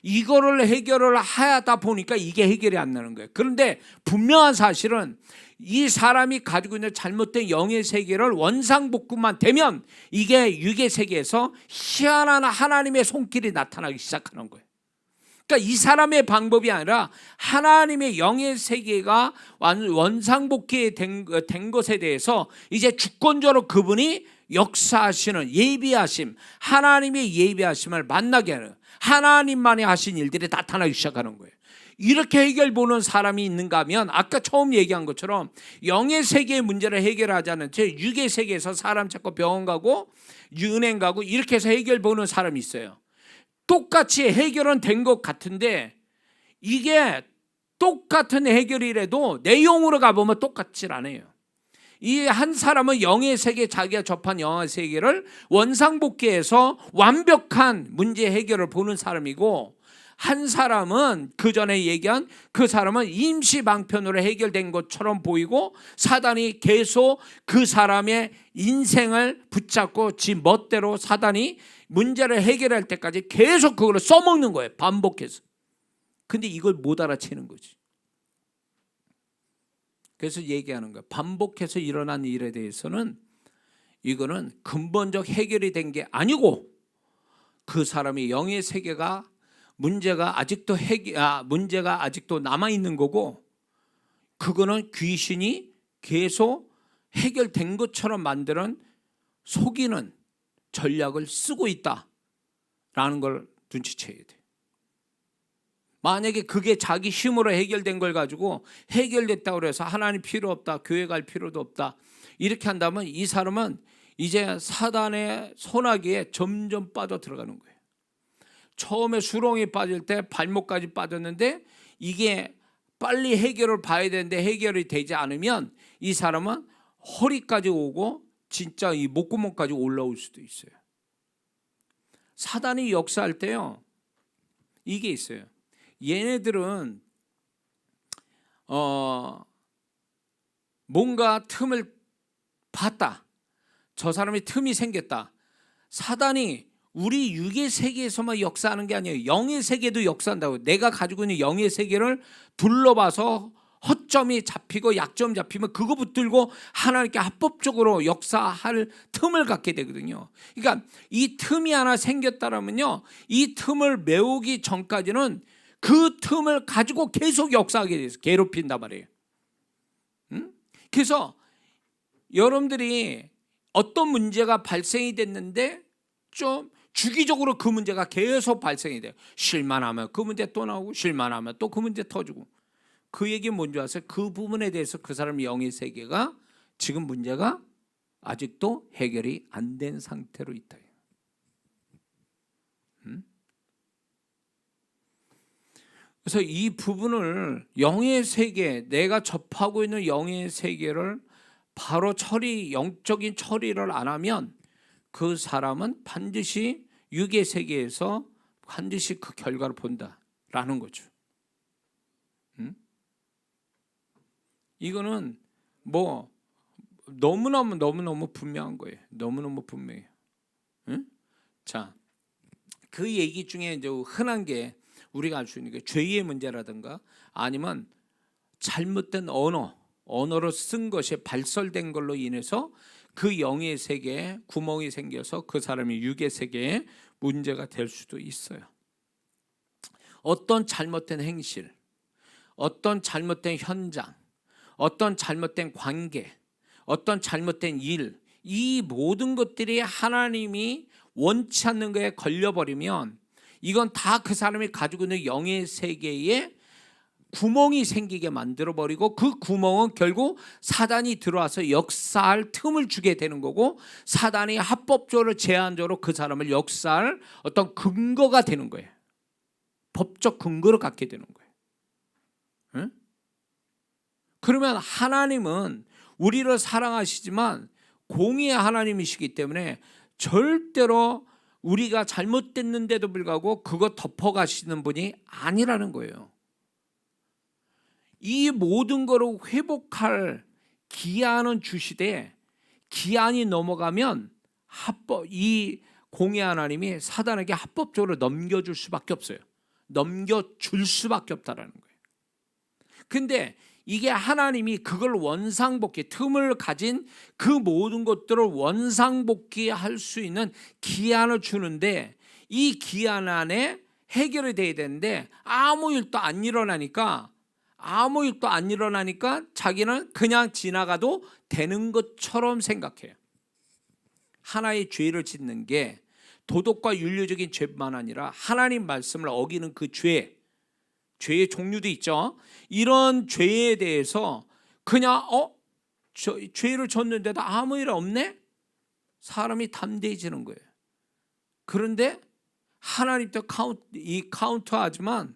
이거를 해결을 하다 보니까 이게 해결이 안 나는 거예요. 그런데 분명한 사실은 이 사람이 가지고 있는 잘못된 영의 세계를 원상복구만 되면 이게 육의 세계에서 희한한 하나님의 손길이 나타나기 시작하는 거예요. 그러니까 이 사람의 방법이 아니라 하나님의 영의 세계가 원상복귀 된 것에 대해서 이제 주권적으로 그분이 역사하시는 예비하심, 하나님의 예비하심을 만나게 하는, 하나님만이 하신 일들이 나타나기 시작하는 거예요. 이렇게 해결 보는 사람이 있는가 하면 아까 처음 얘기한 것처럼 영의 세계의 문제를 해결하지 않은 채 육의 세계에서 사람 찾고 병원 가고 은행 가고 이렇게 해서 해결 보는 사람이 있어요. 똑같이 해결은 된 것 같은데 이게 똑같은 해결이라도 내용으로 가보면 똑같질 않아요. 이 한 사람은 영의 세계, 자기가 접한 영의 세계를 원상복귀해서 완벽한 문제 해결을 보는 사람이고, 한 사람은 그 전에 얘기한 그 사람은 임시방편으로 해결된 것처럼 보이고 사단이 계속 그 사람의 인생을 붙잡고 지 멋대로 사단이 문제를 해결할 때까지 계속 그걸 써먹는 거예요. 반복해서. 근데 이걸 못 알아채는 거지. 그래서 얘기하는 거예요. 반복해서 일어난 일에 대해서는 이거는 근본적 해결이 된 게 아니고 그 사람의 영의 세계가 문제가 아직도 남아 있는 거고, 그거는 귀신이 계속 해결된 것처럼 만드는 속이는 전략을 쓰고 있다라는 걸 눈치채야 돼. 만약에 그게 자기 힘으로 해결된 걸 가지고 해결됐다고 해서 하나님 필요 없다, 교회 갈 필요도 없다, 이렇게 한다면 이 사람은 이제 사단의 소나기에 점점 빠져 들어가는 거예요. 처음에 수렁에 빠질 때 발목까지 빠졌는데 이게 빨리 해결을 봐야 되는데 해결이 되지 않으면 이 사람은 허리까지 오고 진짜 이 목구멍까지 올라올 수도 있어요. 사단이 역사할 때요, 이게 있어요. 얘네들은 뭔가 틈을 봤다, 저 사람이 틈이 생겼다. 사단이 우리 육의 세계에서만 역사하는 게 아니에요. 영의 세계도 역사한다고. 내가 가지고 있는 영의 세계를 둘러봐서 허점이 잡히고 약점 잡히면 그거 붙들고 하나님께 합법적으로 역사할 틈을 갖게 되거든요. 그러니까 이 틈이 하나 생겼다라면요, 이 틈을 메우기 전까지는 그 틈을 가지고 계속 역사하게 돼서 괴롭힌단 말이에요. 그래서 여러분들이 어떤 문제가 발생이 됐는데 좀 주기적으로 그 문제가 계속 발생이 돼요. 실만하면 그 문제 또 나오고, 실만하면 또 그 문제 터지고. 그 얘기 뭔지 아세요? 그 부분에 대해서 그 사람 영의 세계가 지금 문제가 아직도 해결이 안 된 상태로 있다. 그래서 이 부분을, 영의 세계, 내가 접하고 있는 영의 세계를 바로 영적인 처리를 안 하면 그 사람은 반드시 육의 세계에서 반드시 그 결과를 본다라는 거죠. 이거는 뭐 너무너무 분명한 거예요. 너무너무 분명해요. 자, 그 얘기 중에 이제 흔한 게 우리가 알 수 있는 게 죄의 문제라든가 아니면 잘못된 언어로 쓴 것이 발설된 걸로 인해서 그 영의 세계에 구멍이 생겨서 그 사람이 육의 세계에 문제가 될 수도 있어요. 어떤 잘못된 행실, 어떤 잘못된 현장, 어떤 잘못된 관계, 어떤 잘못된 일, 이 모든 것들이 하나님이 원치 않는 거에 걸려버리면 이건 다 그 사람이 가지고 있는 영의 세계에 구멍이 생기게 만들어버리고, 그 구멍은 결국 사단이 들어와서 역사할 틈을 주게 되는 거고, 사단이 합법적으로 제한적으로 그 사람을 역사할 어떤 근거가 되는 거예요. 법적 근거를 갖게 되는 거예요. 응? 그러면 하나님은 우리를 사랑하시지만 공의의 하나님이시기 때문에 절대로 우리가 잘못됐는데도 불구하고 그거 덮어가시는 분이 아니라는 거예요. 이 모든 거를 회복할 기한은 주시되, 기한이 넘어가면 이 공의 하나님이 사단에게 합법적으로 넘겨줄 수밖에 없어요. 넘겨줄 수밖에 없다라는 거예요. 근데 이게 하나님이 그걸 원상복귀, 틈을 가진 그 모든 것들을 원상복귀할 수 있는 기한을 주는데, 이 기한 안에 해결이 돼야 되는데 아무 일도 안 일어나니까 자기는 그냥 지나가도 되는 것처럼 생각해요. 하나의 죄를 짓는 게 도덕과 윤리적인 죄뿐만 아니라 하나님 말씀을 어기는 그 죄의 종류도 있죠. 이런 죄에 대해서 그냥 죄를 졌는데도 아무 일 없네? 사람이 담대해지는 거예요. 그런데 하나님도 카운터하지만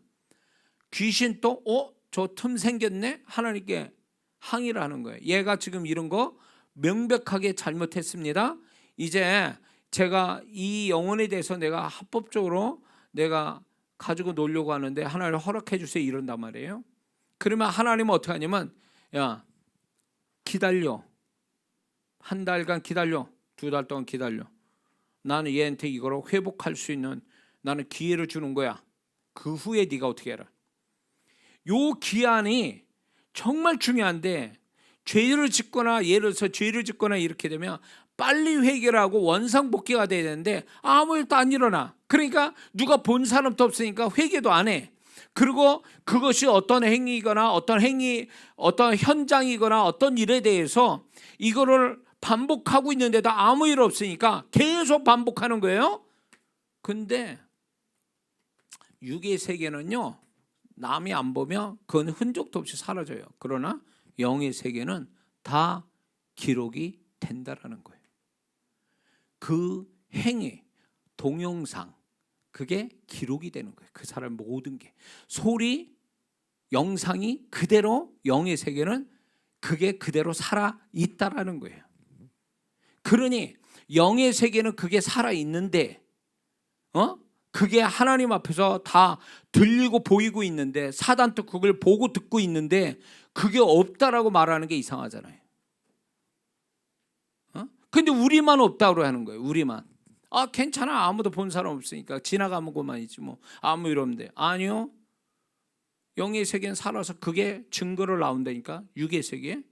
귀신 또 저 틈 생겼네? 하나님께 항의를 하는 거예요. 얘가 지금 이런 거 명백하게 잘못했습니다. 이제 제가 이 영혼에 대해서 내가 합법적으로 내가 가지고 놀려고 하는데 하나님 허락해 주세요, 이런단 말이에요. 그러면 하나님은 어떻게 하냐면, 야, 기다려. 한 달간 기다려. 2달 동안 기다려. 나는 얘한테 이거를 회복할 수 있는 나는 기회를 주는 거야. 그 후에 네가 어떻게 해라. 요 기한이 정말 중요한데, 예를 들어서 죄를 짓거나 이렇게 되면 빨리 회개하고 원상복귀가 돼야 되는데 아무 일도 안 일어나. 그러니까 누가 본 사람도 없으니까 회개도 안 해. 그리고 그것이 어떤 행위거나 어떤 현장이거나 어떤 일에 대해서 이거를 반복하고 있는데도 아무 일 없으니까 계속 반복하는 거예요. 근데 육의 세계는요, 남이 안 보면 그건 흔적도 없이 사라져요. 그러나 영의 세계는 다 기록이 된다라는 거예요. 그 행위, 동영상, 그게 기록이 되는 거예요. 그 사람 모든 게. 소리, 영상이 그대로, 영의 세계는 그게 그대로 살아있다라는 거예요. 그러니 영의 세계는 그게 살아있는데 그게 하나님 앞에서 다 들리고 보이고 있는데, 사단도 그걸 보고 듣고 있는데 그게 없다라고 말하는 게 이상하잖아요. 근데 우리만 없다고 하는 거예요. 우리만. 괜찮아, 아무도 본 사람 없으니까 지나가는 것만이지 뭐, 아무 일 없는데. 아니요, 영의 세계는 살아서 그게 증거를 나온다니까. 육의 세계.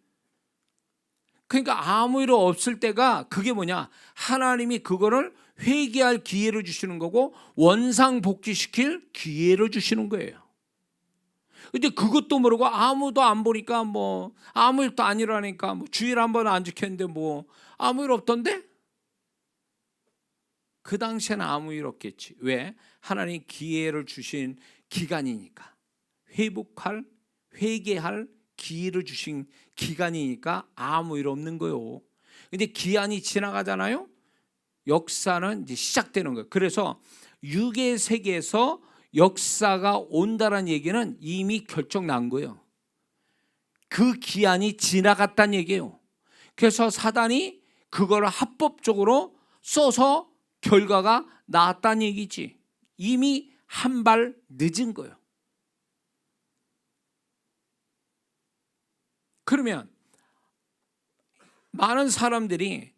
그러니까 아무 일 없을 때가 그게 뭐냐, 하나님이 그거를 회개할 기회를 주시는 거고 원상복귀시킬 기회를 주시는 거예요. 근데 그것도 모르고 아무도 안 보니까 뭐 아무 일도 안 일어나니까 뭐 주일 한 번 안 지켰는데 뭐 아무 일 없던데? 그 당시에는 아무 일 없겠지. 왜? 하나님 기회를 주신 기간이니까. 회개할 기회를 주신 기간이니까 아무 일 없는 거예요. 근데 기한이 지나가잖아요. 역사는 이제 시작되는 거예요. 그래서 육의 세계에서 역사가 온다는 얘기는 이미 결정난 거예요. 그 기한이 지나갔다는 얘기예요. 그래서 사단이 그걸 합법적으로 써서 결과가 나왔다는 얘기지. 이미 한 발 늦은 거예요. 그러면 많은 사람들이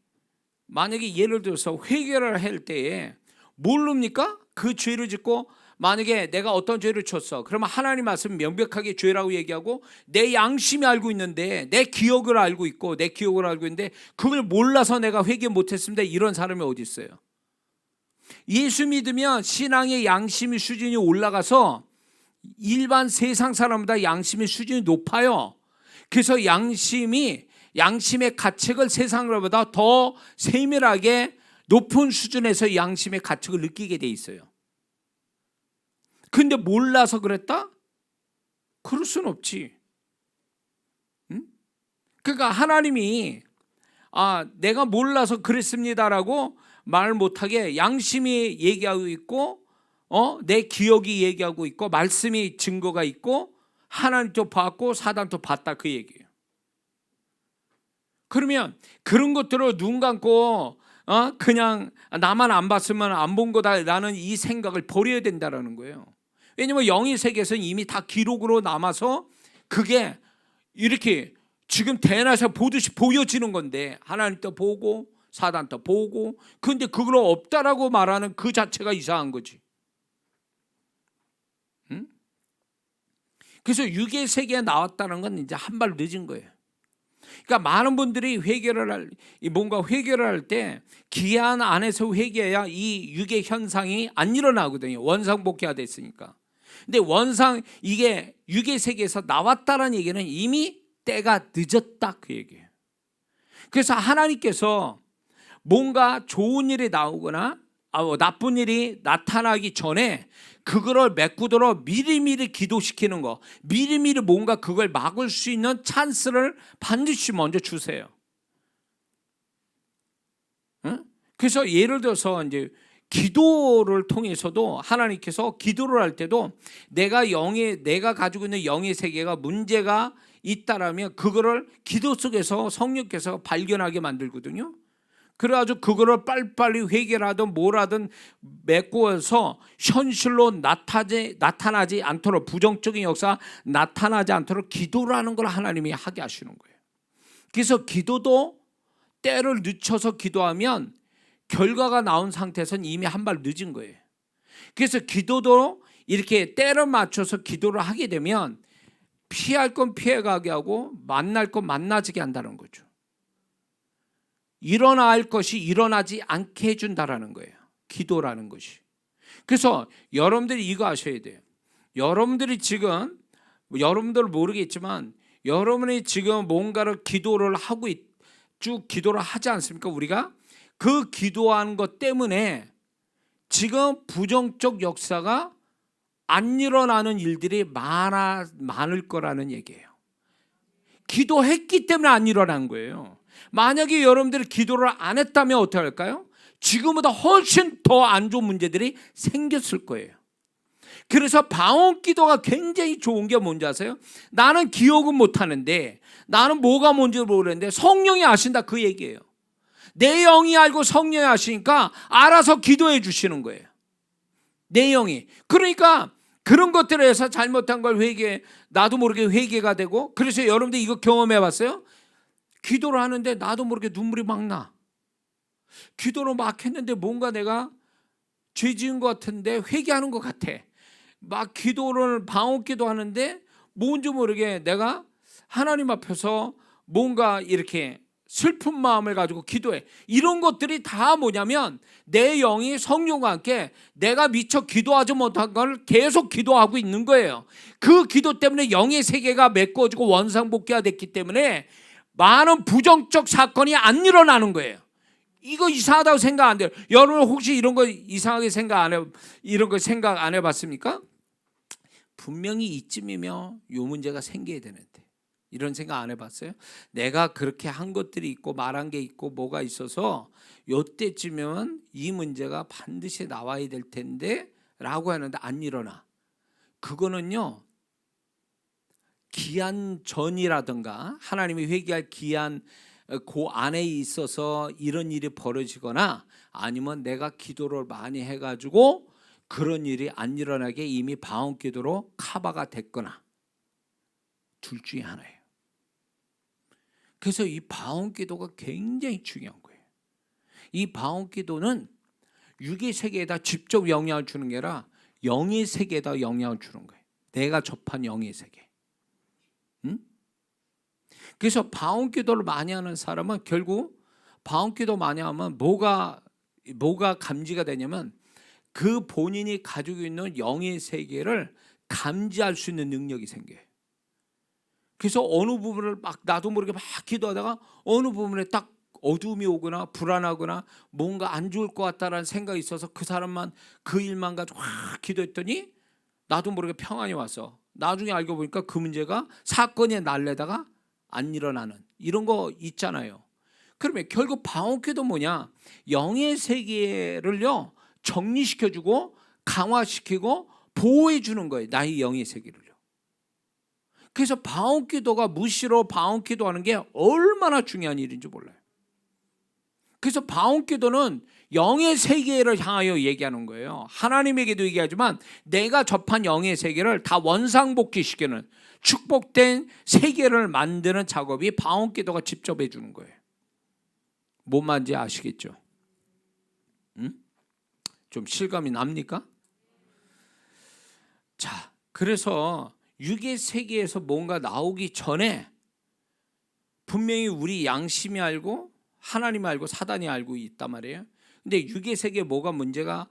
만약에 예를 들어서 회개를 할 때에 모릅니까? 그 죄를 짓고 만약에 내가 어떤 죄를 쳤어. 그러면 하나님 말씀 명백하게 죄라고 얘기하고 내 양심이 알고 있는데, 내 기억을 알고 있는데 그걸 몰라서 내가 회개 못했습니다. 이런 사람이 어디 있어요? 예수 믿으면 신앙의 양심의 수준이 올라가서 일반 세상 사람보다 양심의 수준이 높아요. 그래서 양심의 가책을 세상으로보다 더 세밀하게 높은 수준에서 양심의 가책을 느끼게 돼 있어요. 근데 몰라서 그랬다? 그럴 수는 없지. 응? 그러니까 하나님이 내가 몰라서 그랬습니다라고 말 못하게 양심이 얘기하고 있고 내 기억이 얘기하고 있고 말씀이 증거가 있고 하나님도 봤고 사단도 봤다, 그 얘기예요. 그러면 그런 것들을 눈 감고 그냥 나만 안 봤으면 안 본 거다라는 이 생각을 버려야 된다라는 거예요. 왜냐하면 영의 세계에서는 이미 다 기록으로 남아서 그게 이렇게 지금 대낮에 보듯이 보여지는 건데, 하나님도 보고 사단도 보고, 그런데 그걸 없다라고 말하는 그 자체가 이상한 거지. 응? 그래서 육의 세계에 나왔다는 건 이제 한 발 늦은 거예요. 그러니까 많은 분들이 회개를 할 때 기한 안에서 회개해야 이 육의 현상이 안 일어나거든요. 원상복귀가 됐으니까. 근데 이게 육의 세계에서 나왔다는 얘기는 이미 때가 늦었다, 그 얘기예요. 그래서 하나님께서 뭔가 좋은 일이 나오거나 나쁜 일이 나타나기 전에 그거를 메꾸도록 미리미리 기도시키는 거, 미리미리 뭔가 그걸 막을 수 있는 찬스를 반드시 먼저 주세요. 응? 그래서 예를 들어서 이제 기도를 통해서도 하나님께서 기도를 할 때도 내가 가지고 있는 영의 세계가 문제가 있다라면 그거를 기도 속에서 성령께서 발견하게 만들거든요. 그래가지고 그거를 빨리빨리 회개라든 뭐라든 메꿔서 현실로 나타나지 않도록, 부정적인 역사 나타나지 않도록 기도를 하는 걸 하나님이 하게 하시는 거예요. 그래서 기도도 때를 늦춰서 기도하면 결과가 나온 상태에서는 이미 한 발 늦은 거예요. 그래서 기도도 이렇게 때를 맞춰서 기도를 하게 되면 피할 건 피해가게 하고 만날 건 만나지게 한다는 거죠. 일어날 것이 일어나지 않게 해준다라는 거예요. 기도라는 것이. 그래서 여러분들이 이거 아셔야 돼요. 여러분들이 지금 여러분들은 모르겠지만 여러분이 지금 뭔가를 기도를 하고 쭉 기도를 하지 않습니까? 우리가 그 기도하는 것 때문에 지금 부정적 역사가 안 일어나는 일들이 많을 거라는 얘기예요. 기도했기 때문에 안 일어난 거예요. 만약에 여러분들이 기도를 안 했다면 어떻게 할까요? 지금보다 훨씬 더 안 좋은 문제들이 생겼을 거예요. 그래서 방언 기도가 굉장히 좋은 게 뭔지 아세요? 나는 기억은 못하는데, 나는 뭐가 뭔지 모르는데 성령이 아신다, 그 얘기예요. 내 영이 알고 성령이 아시니까 알아서 기도해 주시는 거예요. 내 영이. 그러니까 그런 것들에 대해서 잘못한 걸 나도 모르게 회개가 되고. 그래서 여러분들 이거 경험해 봤어요? 기도를 하는데 나도 모르게 눈물이 막 나. 기도를 막 했는데 뭔가 내가 죄 지은 것 같은데 회개하는 것 같아. 막 기도를 방언 기도하는데 뭔지 모르게 내가 하나님 앞에서 뭔가 이렇게 슬픈 마음을 가지고 기도해. 이런 것들이 다 뭐냐면 내 영이 성령과 함께 내가 미처 기도하지 못한 걸 계속 기도하고 있는 거예요. 그 기도 때문에 영의 세계가 메꿔지고 원상복귀가 됐기 때문에 많은 부정적 사건이 안 일어나는 거예요. 이거 이상하다고 생각 안 돼요. 여러분 혹시 이런 거 이상하게 이런 거 생각 안 해봤습니까? 분명히 이쯤이면 요 문제가 생겨야 되는데 이런 생각 안 해봤어요? 내가 그렇게 한 것들이 있고 말한 게 있고 뭐가 있어서 요때쯤이면 이 문제가 반드시 나와야 될 텐데 라고 하는데 안 일어나. 그거는요, 기한 전이라든가 하나님이 회개할 기한 그 안에 있어서 이런 일이 벌어지거나 아니면 내가 기도를 많이 해가지고 그런 일이 안 일어나게 이미 방언 기도로 커버가 됐거나, 둘 중에 하나예요. 그래서 이 방언 기도가 굉장히 중요한 거예요. 이 방언 기도는 육의 세계에다 직접 영향을 주는 게 아니라 영의 세계에다 영향을 주는 거예요. 내가 접한 영의 세계. 그래서 방언 기도를 많이 하는 사람은 결국 방언 기도 많이 하면 뭐가 감지가 되냐면 그 본인이 가지고 있는 영의 세계를 감지할 수 있는 능력이 생겨요. 그래서 어느 부분을 막 나도 모르게 막 기도하다가 어느 부분에 딱 어둠이 오거나 불안하거나 뭔가 안 좋을 것 같다라는 생각이 있어서 그 사람만 그 일만 가지고 확 기도했더니 나도 모르게 평안이 왔어. 나중에 알고 보니까 그 문제가 사건이 날래다가 안 일어나는 이런 거 있잖아요. 그러면 결국 방언기도 뭐냐? 영의 세계를요 정리시켜주고 강화시키고 보호해주는 거예요. 나의 영의 세계를요. 그래서 방언기도가 무시로 방언기도하는 게 얼마나 중요한 일인지 몰라요. 그래서 방언기도는 영의 세계를 향하여 얘기하는 거예요. 하나님에게도 얘기하지만 내가 접한 영의 세계를 다 원상복귀시키는 축복된 세계를 만드는 작업이 방언기도가 직접 해주는 거예요. 뭔 말인지 아시겠죠? 좀 실감이 납니까? 자, 그래서 육의 세계에서 뭔가 나오기 전에 분명히 우리 양심이 알고 하나님이 알고 사단이 알고 있단 말이에요. 근데 육의 세계에 뭐가 문제가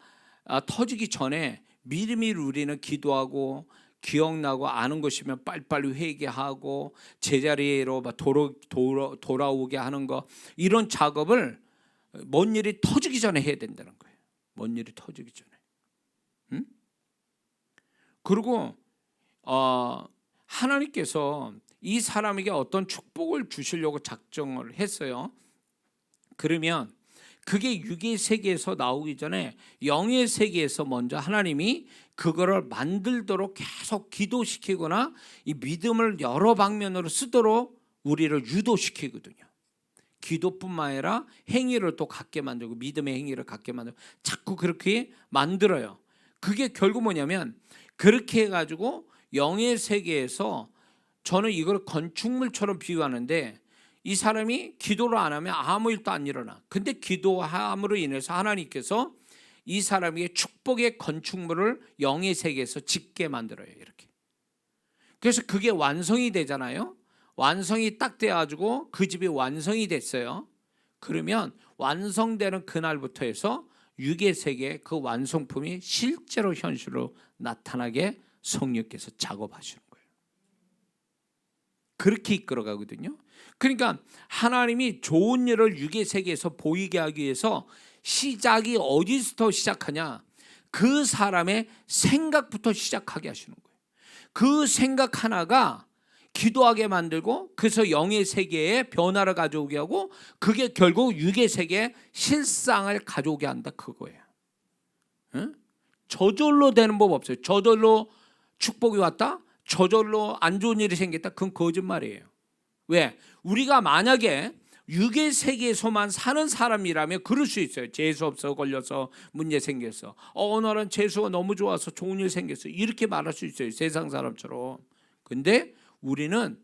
터지기 전에 미리미리 우리는 기도하고 기억나고 아는 것이면 빨리빨리 회개하고 제자리로 돌아오게 하는 거, 이런 작업을 뭔 일이 터지기 전에 해야 된다는 거예요. 뭔 일이 터지기 전에. 그리고 하나님께서 이 사람에게 어떤 축복을 주시려고 작정을 했어요. 그러면 그게 육의 세계에서 나오기 전에 영의 세계에서 먼저 하나님이 그거를 만들도록 계속 기도시키거나 이 믿음을 여러 방면으로 쓰도록 우리를 유도시키거든요. 기도뿐만 아니라 행위를 또 갖게 만들고 믿음의 행위를 갖게 만들고 자꾸 그렇게 만들어요. 그게 결국 뭐냐면 그렇게 해가지고 영의 세계에서, 저는 이걸 건축물처럼 비유하는데 이 사람이 기도를 안 하면 아무 일도 안 일어나. 근데 기도함으로 인해서 하나님께서 이 사람에게 축복의 건축물을 영의 세계에서 짓게 만들어요. 이렇게. 그래서 그게 완성이 되잖아요. 완성이 딱 돼가지고 그 집이 완성이 됐어요. 그러면 완성되는 그날부터 해서 육의 세계의 그 완성품이 실제로 현실로 나타나게 성령께서 작업하시는 거예요. 그렇게 이끌어가거든요. 그러니까 하나님이 좋은 일을 육의 세계에서 보이게 하기 위해서 시작이 어디서부터 시작하냐? 그 사람의 생각부터 시작하게 하시는 거예요. 그 생각 하나가 기도하게 만들고, 그래서 영의 세계에 변화를 가져오게 하고, 그게 결국 육의 세계에 실상을 가져오게 한다, 그거예요. 응? 저절로 되는 법 없어요. 저절로 축복이 왔다, 저절로 안 좋은 일이 생겼다, 그건 거짓말이에요. 왜? 우리가 만약에 육의 세계에서만 사는 사람이라면 그럴 수 있어요. 재수 없어 걸려서 문제 생겼어. 오늘은 재수가 너무 좋아서 좋은 일 생겼어. 이렇게 말할 수 있어요. 세상 사람처럼. 근데 우리는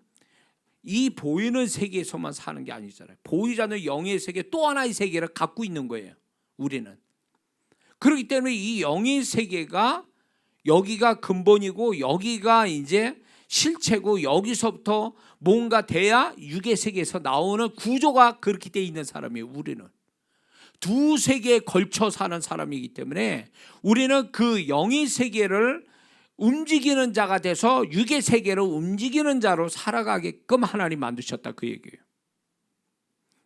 이 보이는 세계에서만 사는 게 아니잖아요. 보이지 않는 영의 세계, 또 하나의 세계를 갖고 있는 거예요. 우리는. 그렇기 때문에 이 영의 세계가 여기가 근본이고 여기가 이제 실체고, 여기서부터 뭔가 돼야 육의 세계에서 나오는 구조가 그렇게 돼 있는 사람이에요. 우리는 두 세계에 걸쳐 사는 사람이기 때문에 우리는 그 영의 세계를 움직이는 자가 돼서 육의 세계를 움직이는 자로 살아가게끔 하나님 만드셨다, 그 얘기예요.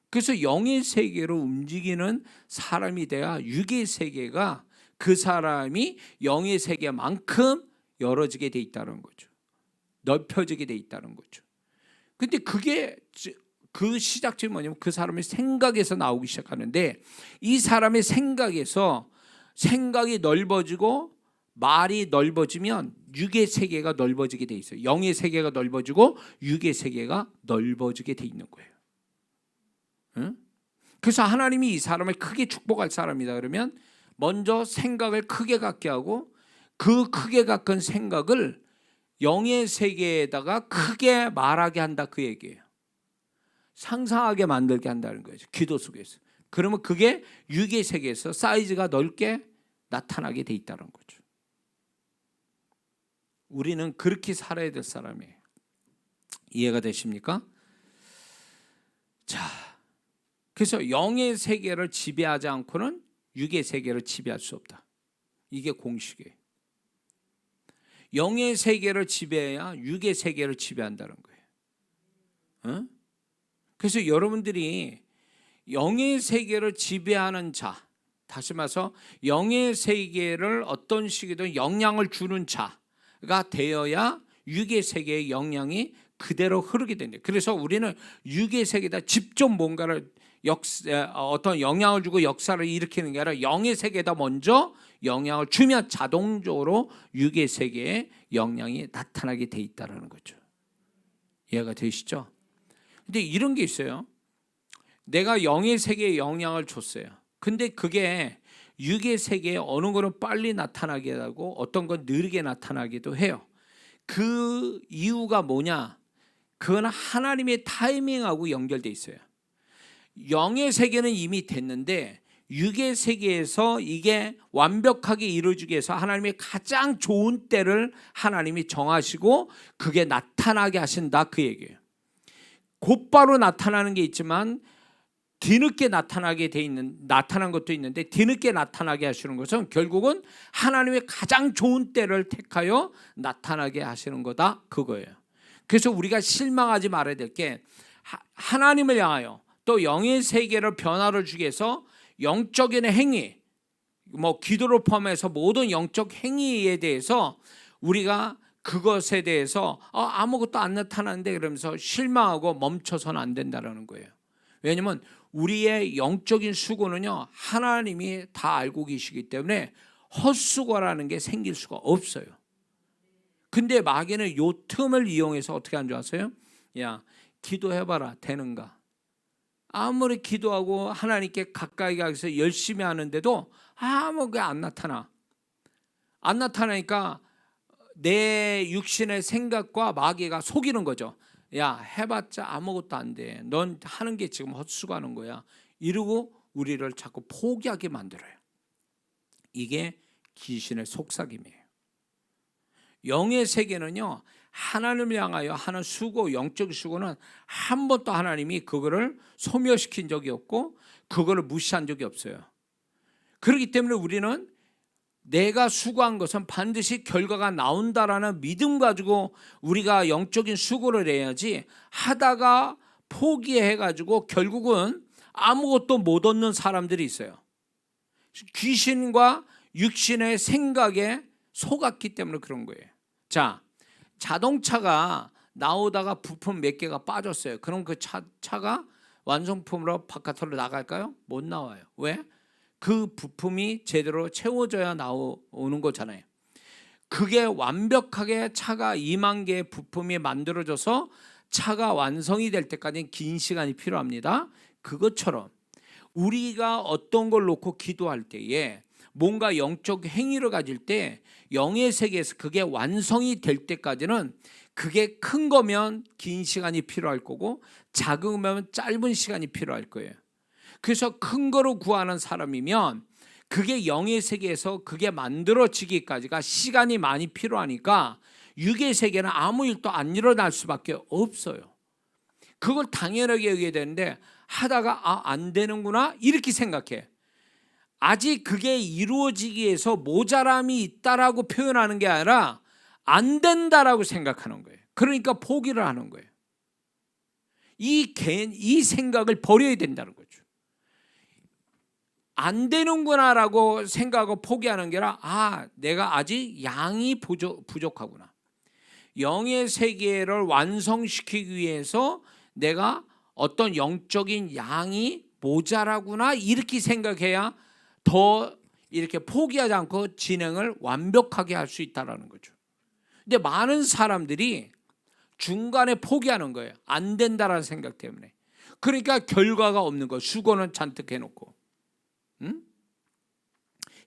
그래서 영의 세계로 움직이는 사람이 돼야 육의 세계가 그 사람이 영의 세계만큼 열어지게 돼 있다는 거죠. 넓혀지게 돼 있다는 거죠. 근데 그게 그 시작점이 뭐냐면 그 사람의 생각에서 나오기 시작하는데, 이 사람의 생각에서 생각이 넓어지고 말이 넓어지면 육의 세계가 넓어지게 돼 있어요. 영의 세계가 넓어지고 육의 세계가 넓어지게 돼 있는 거예요. 응? 그래서 하나님이 이 사람을 크게 축복할 사람이다 그러면 먼저 생각을 크게 갖게 하고, 그 크게 갖은 생각을 영의 세계에다가 크게 말하게 한다, 그 얘기예요. 상상하게 만들게 한다는 거죠, 기도 속에서. 그러면 그게 육의 세계에서 사이즈가 넓게 나타나게 돼 있다는 거죠. 우리는 그렇게 살아야 될 사람이에요. 이해가 되십니까? 자, 그래서 영의 세계를 지배하지 않고는 육의 세계를 지배할 수 없다. 이게 공식이에요. 영의 세계를 지배해야 육의 세계를 지배한다는 거예요. 어? 그래서 여러분들이 영의 세계를 지배하는 자, 다시 말해서 영의 세계를 어떤 식이든 영향을 주는 자가 되어야 육의 세계의 영향이 그대로 흐르게 된다. 그래서 우리는 육의 세계에다 직접 뭔가를 어떤 영향을 주고 역사를 일으키는 게 아니라 영의 세계에다 먼저 영향을 주면 자동적으로 육의 세계에 영향이 나타나게 돼 있다는 거죠. 이해가 되시죠? 근데 이런 게 있어요. 내가 영의 세계에 영향을 줬어요. 근데 그게 육의 세계에 어느 거는 빨리 나타나게 하고 어떤 건 느리게 나타나기도 해요. 그 이유가 뭐냐? 그건 하나님의 타이밍하고 연결돼 있어요. 영의 세계는 이미 됐는데 육의 세계에서 이게 완벽하게 이루어지기 위해서 하나님의 가장 좋은 때를 하나님이 정하시고 그게 나타나게 하신다, 그 얘기예요. 곧바로 나타나는 게 있지만 뒤늦게 나타난 것도 있는데, 뒤늦게 나타나게 하시는 것은 결국은 하나님의 가장 좋은 때를 택하여 나타나게 하시는 거다, 그거예요. 그래서 우리가 실망하지 말아야 될 게, 하나님을 향하여 또 영의 세계를 변화를 주기 위해서 영적인 행위, 뭐 기도를 포함해서 모든 영적 행위에 대해서 우리가 그것에 대해서 아무것도 안 나타나는데 그러면서 실망하고 멈춰서는 안 된다는 거예요. 왜냐하면 우리의 영적인 수고는요, 하나님이 다 알고 계시기 때문에 헛수고라는 게 생길 수가 없어요. 근데 마귀는 요 틈을 이용해서 어떻게 하는 줄 아세요? 야, 기도해봐라, 되는가? 아무리 기도하고 하나님께 가까이 가서 열심히 하는데도 아무게 안 나타나. 안 나타나니까 내 육신의 생각과 마귀가 속이는 거죠. 야, 해봤자 아무것도 안 돼. 넌 하는 게 지금 헛수고하는 거야. 이러고 우리를 자꾸 포기하게 만들어요. 이게 귀신의 속삭임이에요. 영의 세계는요, 하나님을 향하여 하는 수고, 영적 수고는 한 번도 하나님이 그거를 소멸시킨 적이 없고 그거를 무시한 적이 없어요. 그렇기 때문에 우리는 내가 수고한 것은 반드시 결과가 나온다라는 믿음 가지고 우리가 영적인 수고를 해야지, 하다가 포기해가지고 결국은 아무것도 못 얻는 사람들이 있어요. 귀신과 육신의 생각에 속았기 때문에 그런 거예요. 자, 자동차가 나오다가 부품 몇 개가 빠졌어요. 그럼 그 차가 완성품으로 바깥으로 나갈까요? 못 나와요. 왜? 그 부품이 제대로 채워져야 나오는 거잖아요. 그게 완벽하게 차가 2만 개의 부품이 만들어져서 차가 완성이 될 때까지는 긴 시간이 필요합니다. 그것처럼 우리가 어떤 걸 놓고 기도할 때에, 뭔가 영적 행위를 가질 때 영의 세계에서 그게 완성이 될 때까지는, 그게 큰 거면 긴 시간이 필요할 거고 작은 거면 짧은 시간이 필요할 거예요. 그래서 큰 거로 구하는 사람이면 그게 영의 세계에서 그게 만들어지기까지가 시간이 많이 필요하니까 육의 세계는 아무 일도 안 일어날 수밖에 없어요. 그걸 당연하게 여겨야 되는데 하다가 안 되는구나 이렇게 생각해. 아직 그게 이루어지기 위해서 모자람이 있다라고 표현하는 게 아니라 안 된다라고 생각하는 거예요. 그러니까 포기를 하는 거예요. 이 생각을 버려야 된다는 거죠. 안 되는구나라고 생각하고 포기하는 게 아니라 내가 아직 양이 부족하구나. 영의 세계를 완성시키기 위해서 내가 어떤 영적인 양이 모자라구나 이렇게 생각해야 더 이렇게 포기하지 않고 진행을 완벽하게 할 수 있다는 거죠. 근데 많은 사람들이 중간에 포기하는 거예요. 안 된다라는 생각 때문에. 그러니까 결과가 없는 거예요. 수고는 잔뜩 해놓고.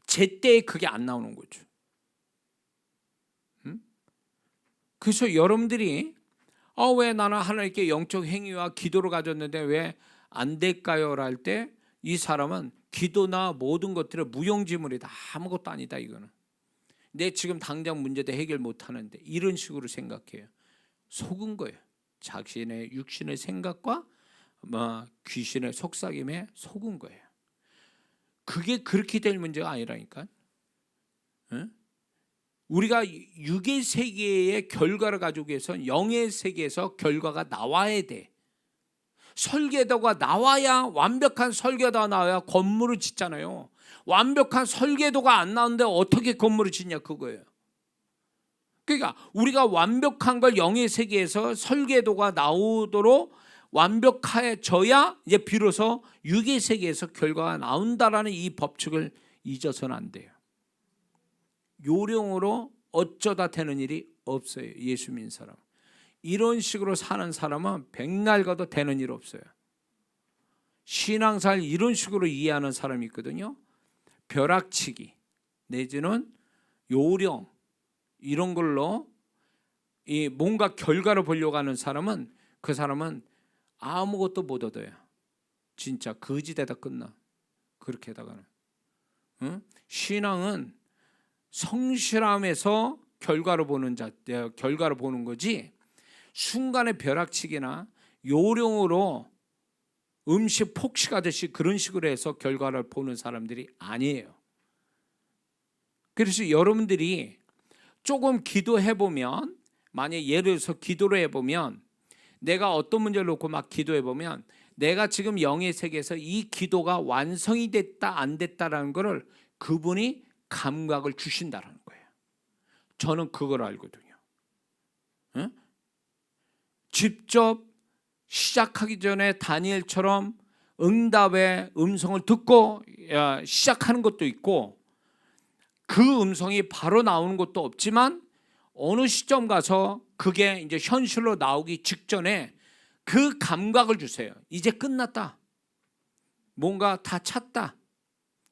제때에 그게 안 나오는 거죠. 그래서 여러분들이 왜 나는 하나님께 영적 행위와 기도를 가졌는데 왜 안 될까요? 할 때 이 사람은 기도나 모든 것들을 무용지물이다, 아무것도 아니다, 이거는 내 지금 당장 문제도 해결 못하는데, 이런 식으로 생각해요. 속은 거예요. 자신의 육신의 생각과 귀신의 속삭임에 속은 거예요. 그게 그렇게 될 문제가 아니라니까. 우리가 육의 세계의 결과를 가지고 위해서는 영의 세계에서 결과가 나와야 돼. 설계도가 나와야, 완벽한 설계도가 나와야 건물을 짓잖아요. 완벽한 설계도가 안 나오는데 어떻게 건물을 짓냐, 그거예요. 그러니까 우리가 완벽한 걸 영의 세계에서 설계도가 나오도록 완벽해져야 이제 비로소 육의 세계에서 결과가 나온다라는 이 법칙을 잊어서는 안 돼요. 요령으로 어쩌다 되는 일이 없어요. 예수 믿는 사람. 이런 식으로 사는 사람은 백날 가도 되는 일 없어요. 신앙생활 이런 식으로 이해하는 사람이 있거든요. 벼락치기 내지는 요령 이런 걸로 뭔가 결과를 보려고 하는 사람은, 그 사람은 아무것도 못 얻어요. 진짜 거지되다 끝나. 그렇게 하다가는. 신앙은 성실함에서 결과를 보는 결과를 보는 거지, 순간의 벼락치기나 요령으로 음식 폭식하듯이 그런 식으로 해서 결과를 보는 사람들이 아니에요. 그래서 여러분들이 조금 기도해 보면, 만약에 예를 들어서 기도를 해보면, 내가 어떤 문제를 놓고 막 기도해 보면 내가 지금 영의 세계에서 이 기도가 완성이 됐다 안 됐다라는 것을 그분이 감각을 주신다는 거예요. 저는 그걸 알거든요. 직접 시작하기 전에 다니엘처럼 응답의 음성을 듣고 시작하는 것도 있고, 그 음성이 바로 나오는 것도 없지만 어느 시점 가서 그게 이제 현실로 나오기 직전에 그 감각을 주세요. 이제 끝났다. 뭔가 다 찼다.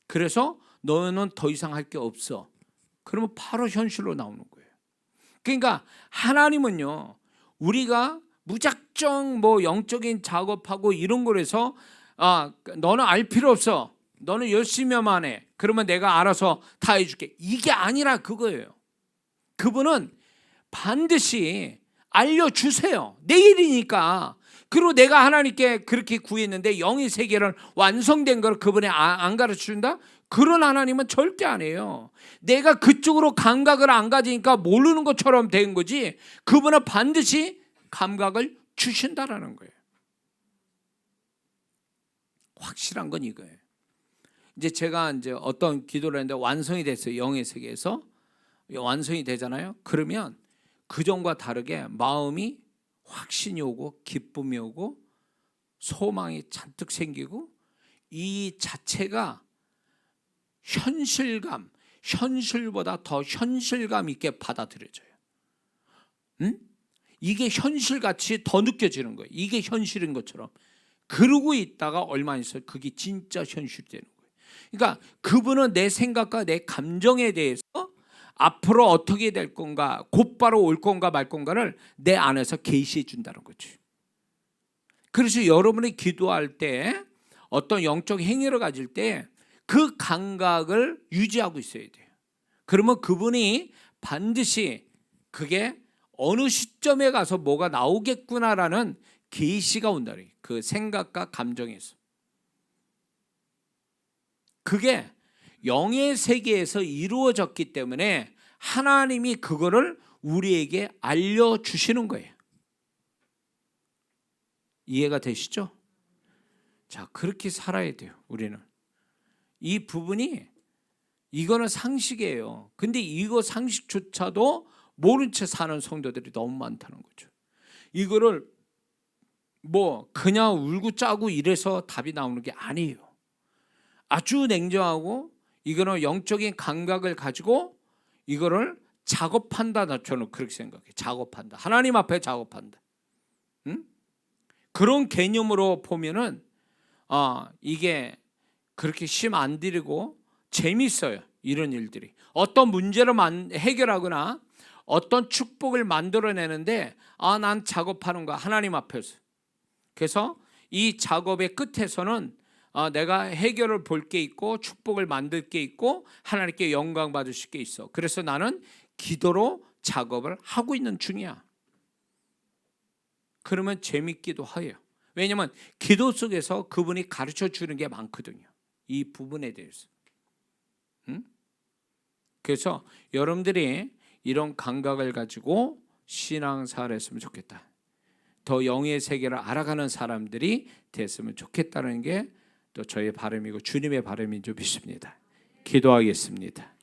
그래서 너는 더 이상 할 게 없어. 그러면 바로 현실로 나오는 거예요. 그러니까 하나님은요, 우리가 무작정 영적인 작업하고 이런 거에서 너는 알 필요 없어. 너는 열심히만 해. 그러면 내가 알아서 다 해줄게. 이게 아니라 그거예요. 그분은 반드시 알려주세요. 내일이니까. 그리고 내가 하나님께 그렇게 구했는데 영의 세계를 완성된 걸 그분이 안 가르쳐준다? 그런 하나님은 절대 안 해요. 내가 그쪽으로 감각을 안 가지니까 모르는 것처럼 된 거지, 그분은 반드시 감각을 주신다라는 거예요. 확실한 건 이거예요. 이제 제가 이제 어떤 기도를 했는데 완성이 됐어요. 영의 세계에서 완성이 되잖아요. 그러면 그전과 다르게 마음이 확신이 오고 기쁨이 오고 소망이 잔뜩 생기고 이 자체가 현실보다 더 현실감 있게 받아들여져요. 이게 현실같이 더 느껴지는 거예요. 이게 현실인 것처럼. 그러고 있다가 얼마 있어요. 그게 진짜 현실이 되는 거예요. 그러니까 그분은 내 생각과 내 감정에 대해서 앞으로 어떻게 될 건가, 곧바로 올 건가 말 건가를 내 안에서 계시해 준다는 거죠. 그래서 여러분이 기도할 때 어떤 영적 행위를 가질 때 그 감각을 유지하고 있어야 돼요. 그러면 그분이 반드시 그게 어느 시점에 가서 뭐가 나오겠구나라는 계시가 온다는 거예요. 그 생각과 감정에서. 그게 영의 세계에서 이루어졌기 때문에 하나님이 그거를 우리에게 알려주시는 거예요. 이해가 되시죠? 자, 그렇게 살아야 돼요. 우리는 이 부분이, 이거는 상식이에요. 근데 이거 상식조차도 모른 채 사는 성도들이 너무 많다는 거죠. 이거를 뭐 그냥 울고 짜고 이래서 답이 나오는 게 아니에요. 아주 냉정하고 이거는 영적인 감각을 가지고 이거를 작업한다. 저는 그렇게 생각해요. 작업한다. 하나님 앞에 작업한다. 그런 개념으로 보면은 이게 그렇게 심 안 들이고 재밌어요. 이런 일들이. 어떤 문제를 해결하거나 어떤 축복을 만들어내는데 난 작업하는 거야. 하나님 앞에서. 그래서 이 작업의 끝에서는 내가 해결을 볼 게 있고 축복을 만들 게 있고 하나님께 영광 받으실 게 있어. 그래서 나는 기도로 작업을 하고 있는 중이야. 그러면 재밌기도 해요. 왜냐하면 기도 속에서 그분이 가르쳐 주는 게 많거든요. 이 부분에 대해서. 그래서 여러분들이 이런 감각을 가지고 신앙생활을 했으면 좋겠다. 더 영의 세계를 알아가는 사람들이 됐으면 좋겠다는 게 또 저의 바람이고 주님의 바람인 줄 믿습니다. 기도하겠습니다.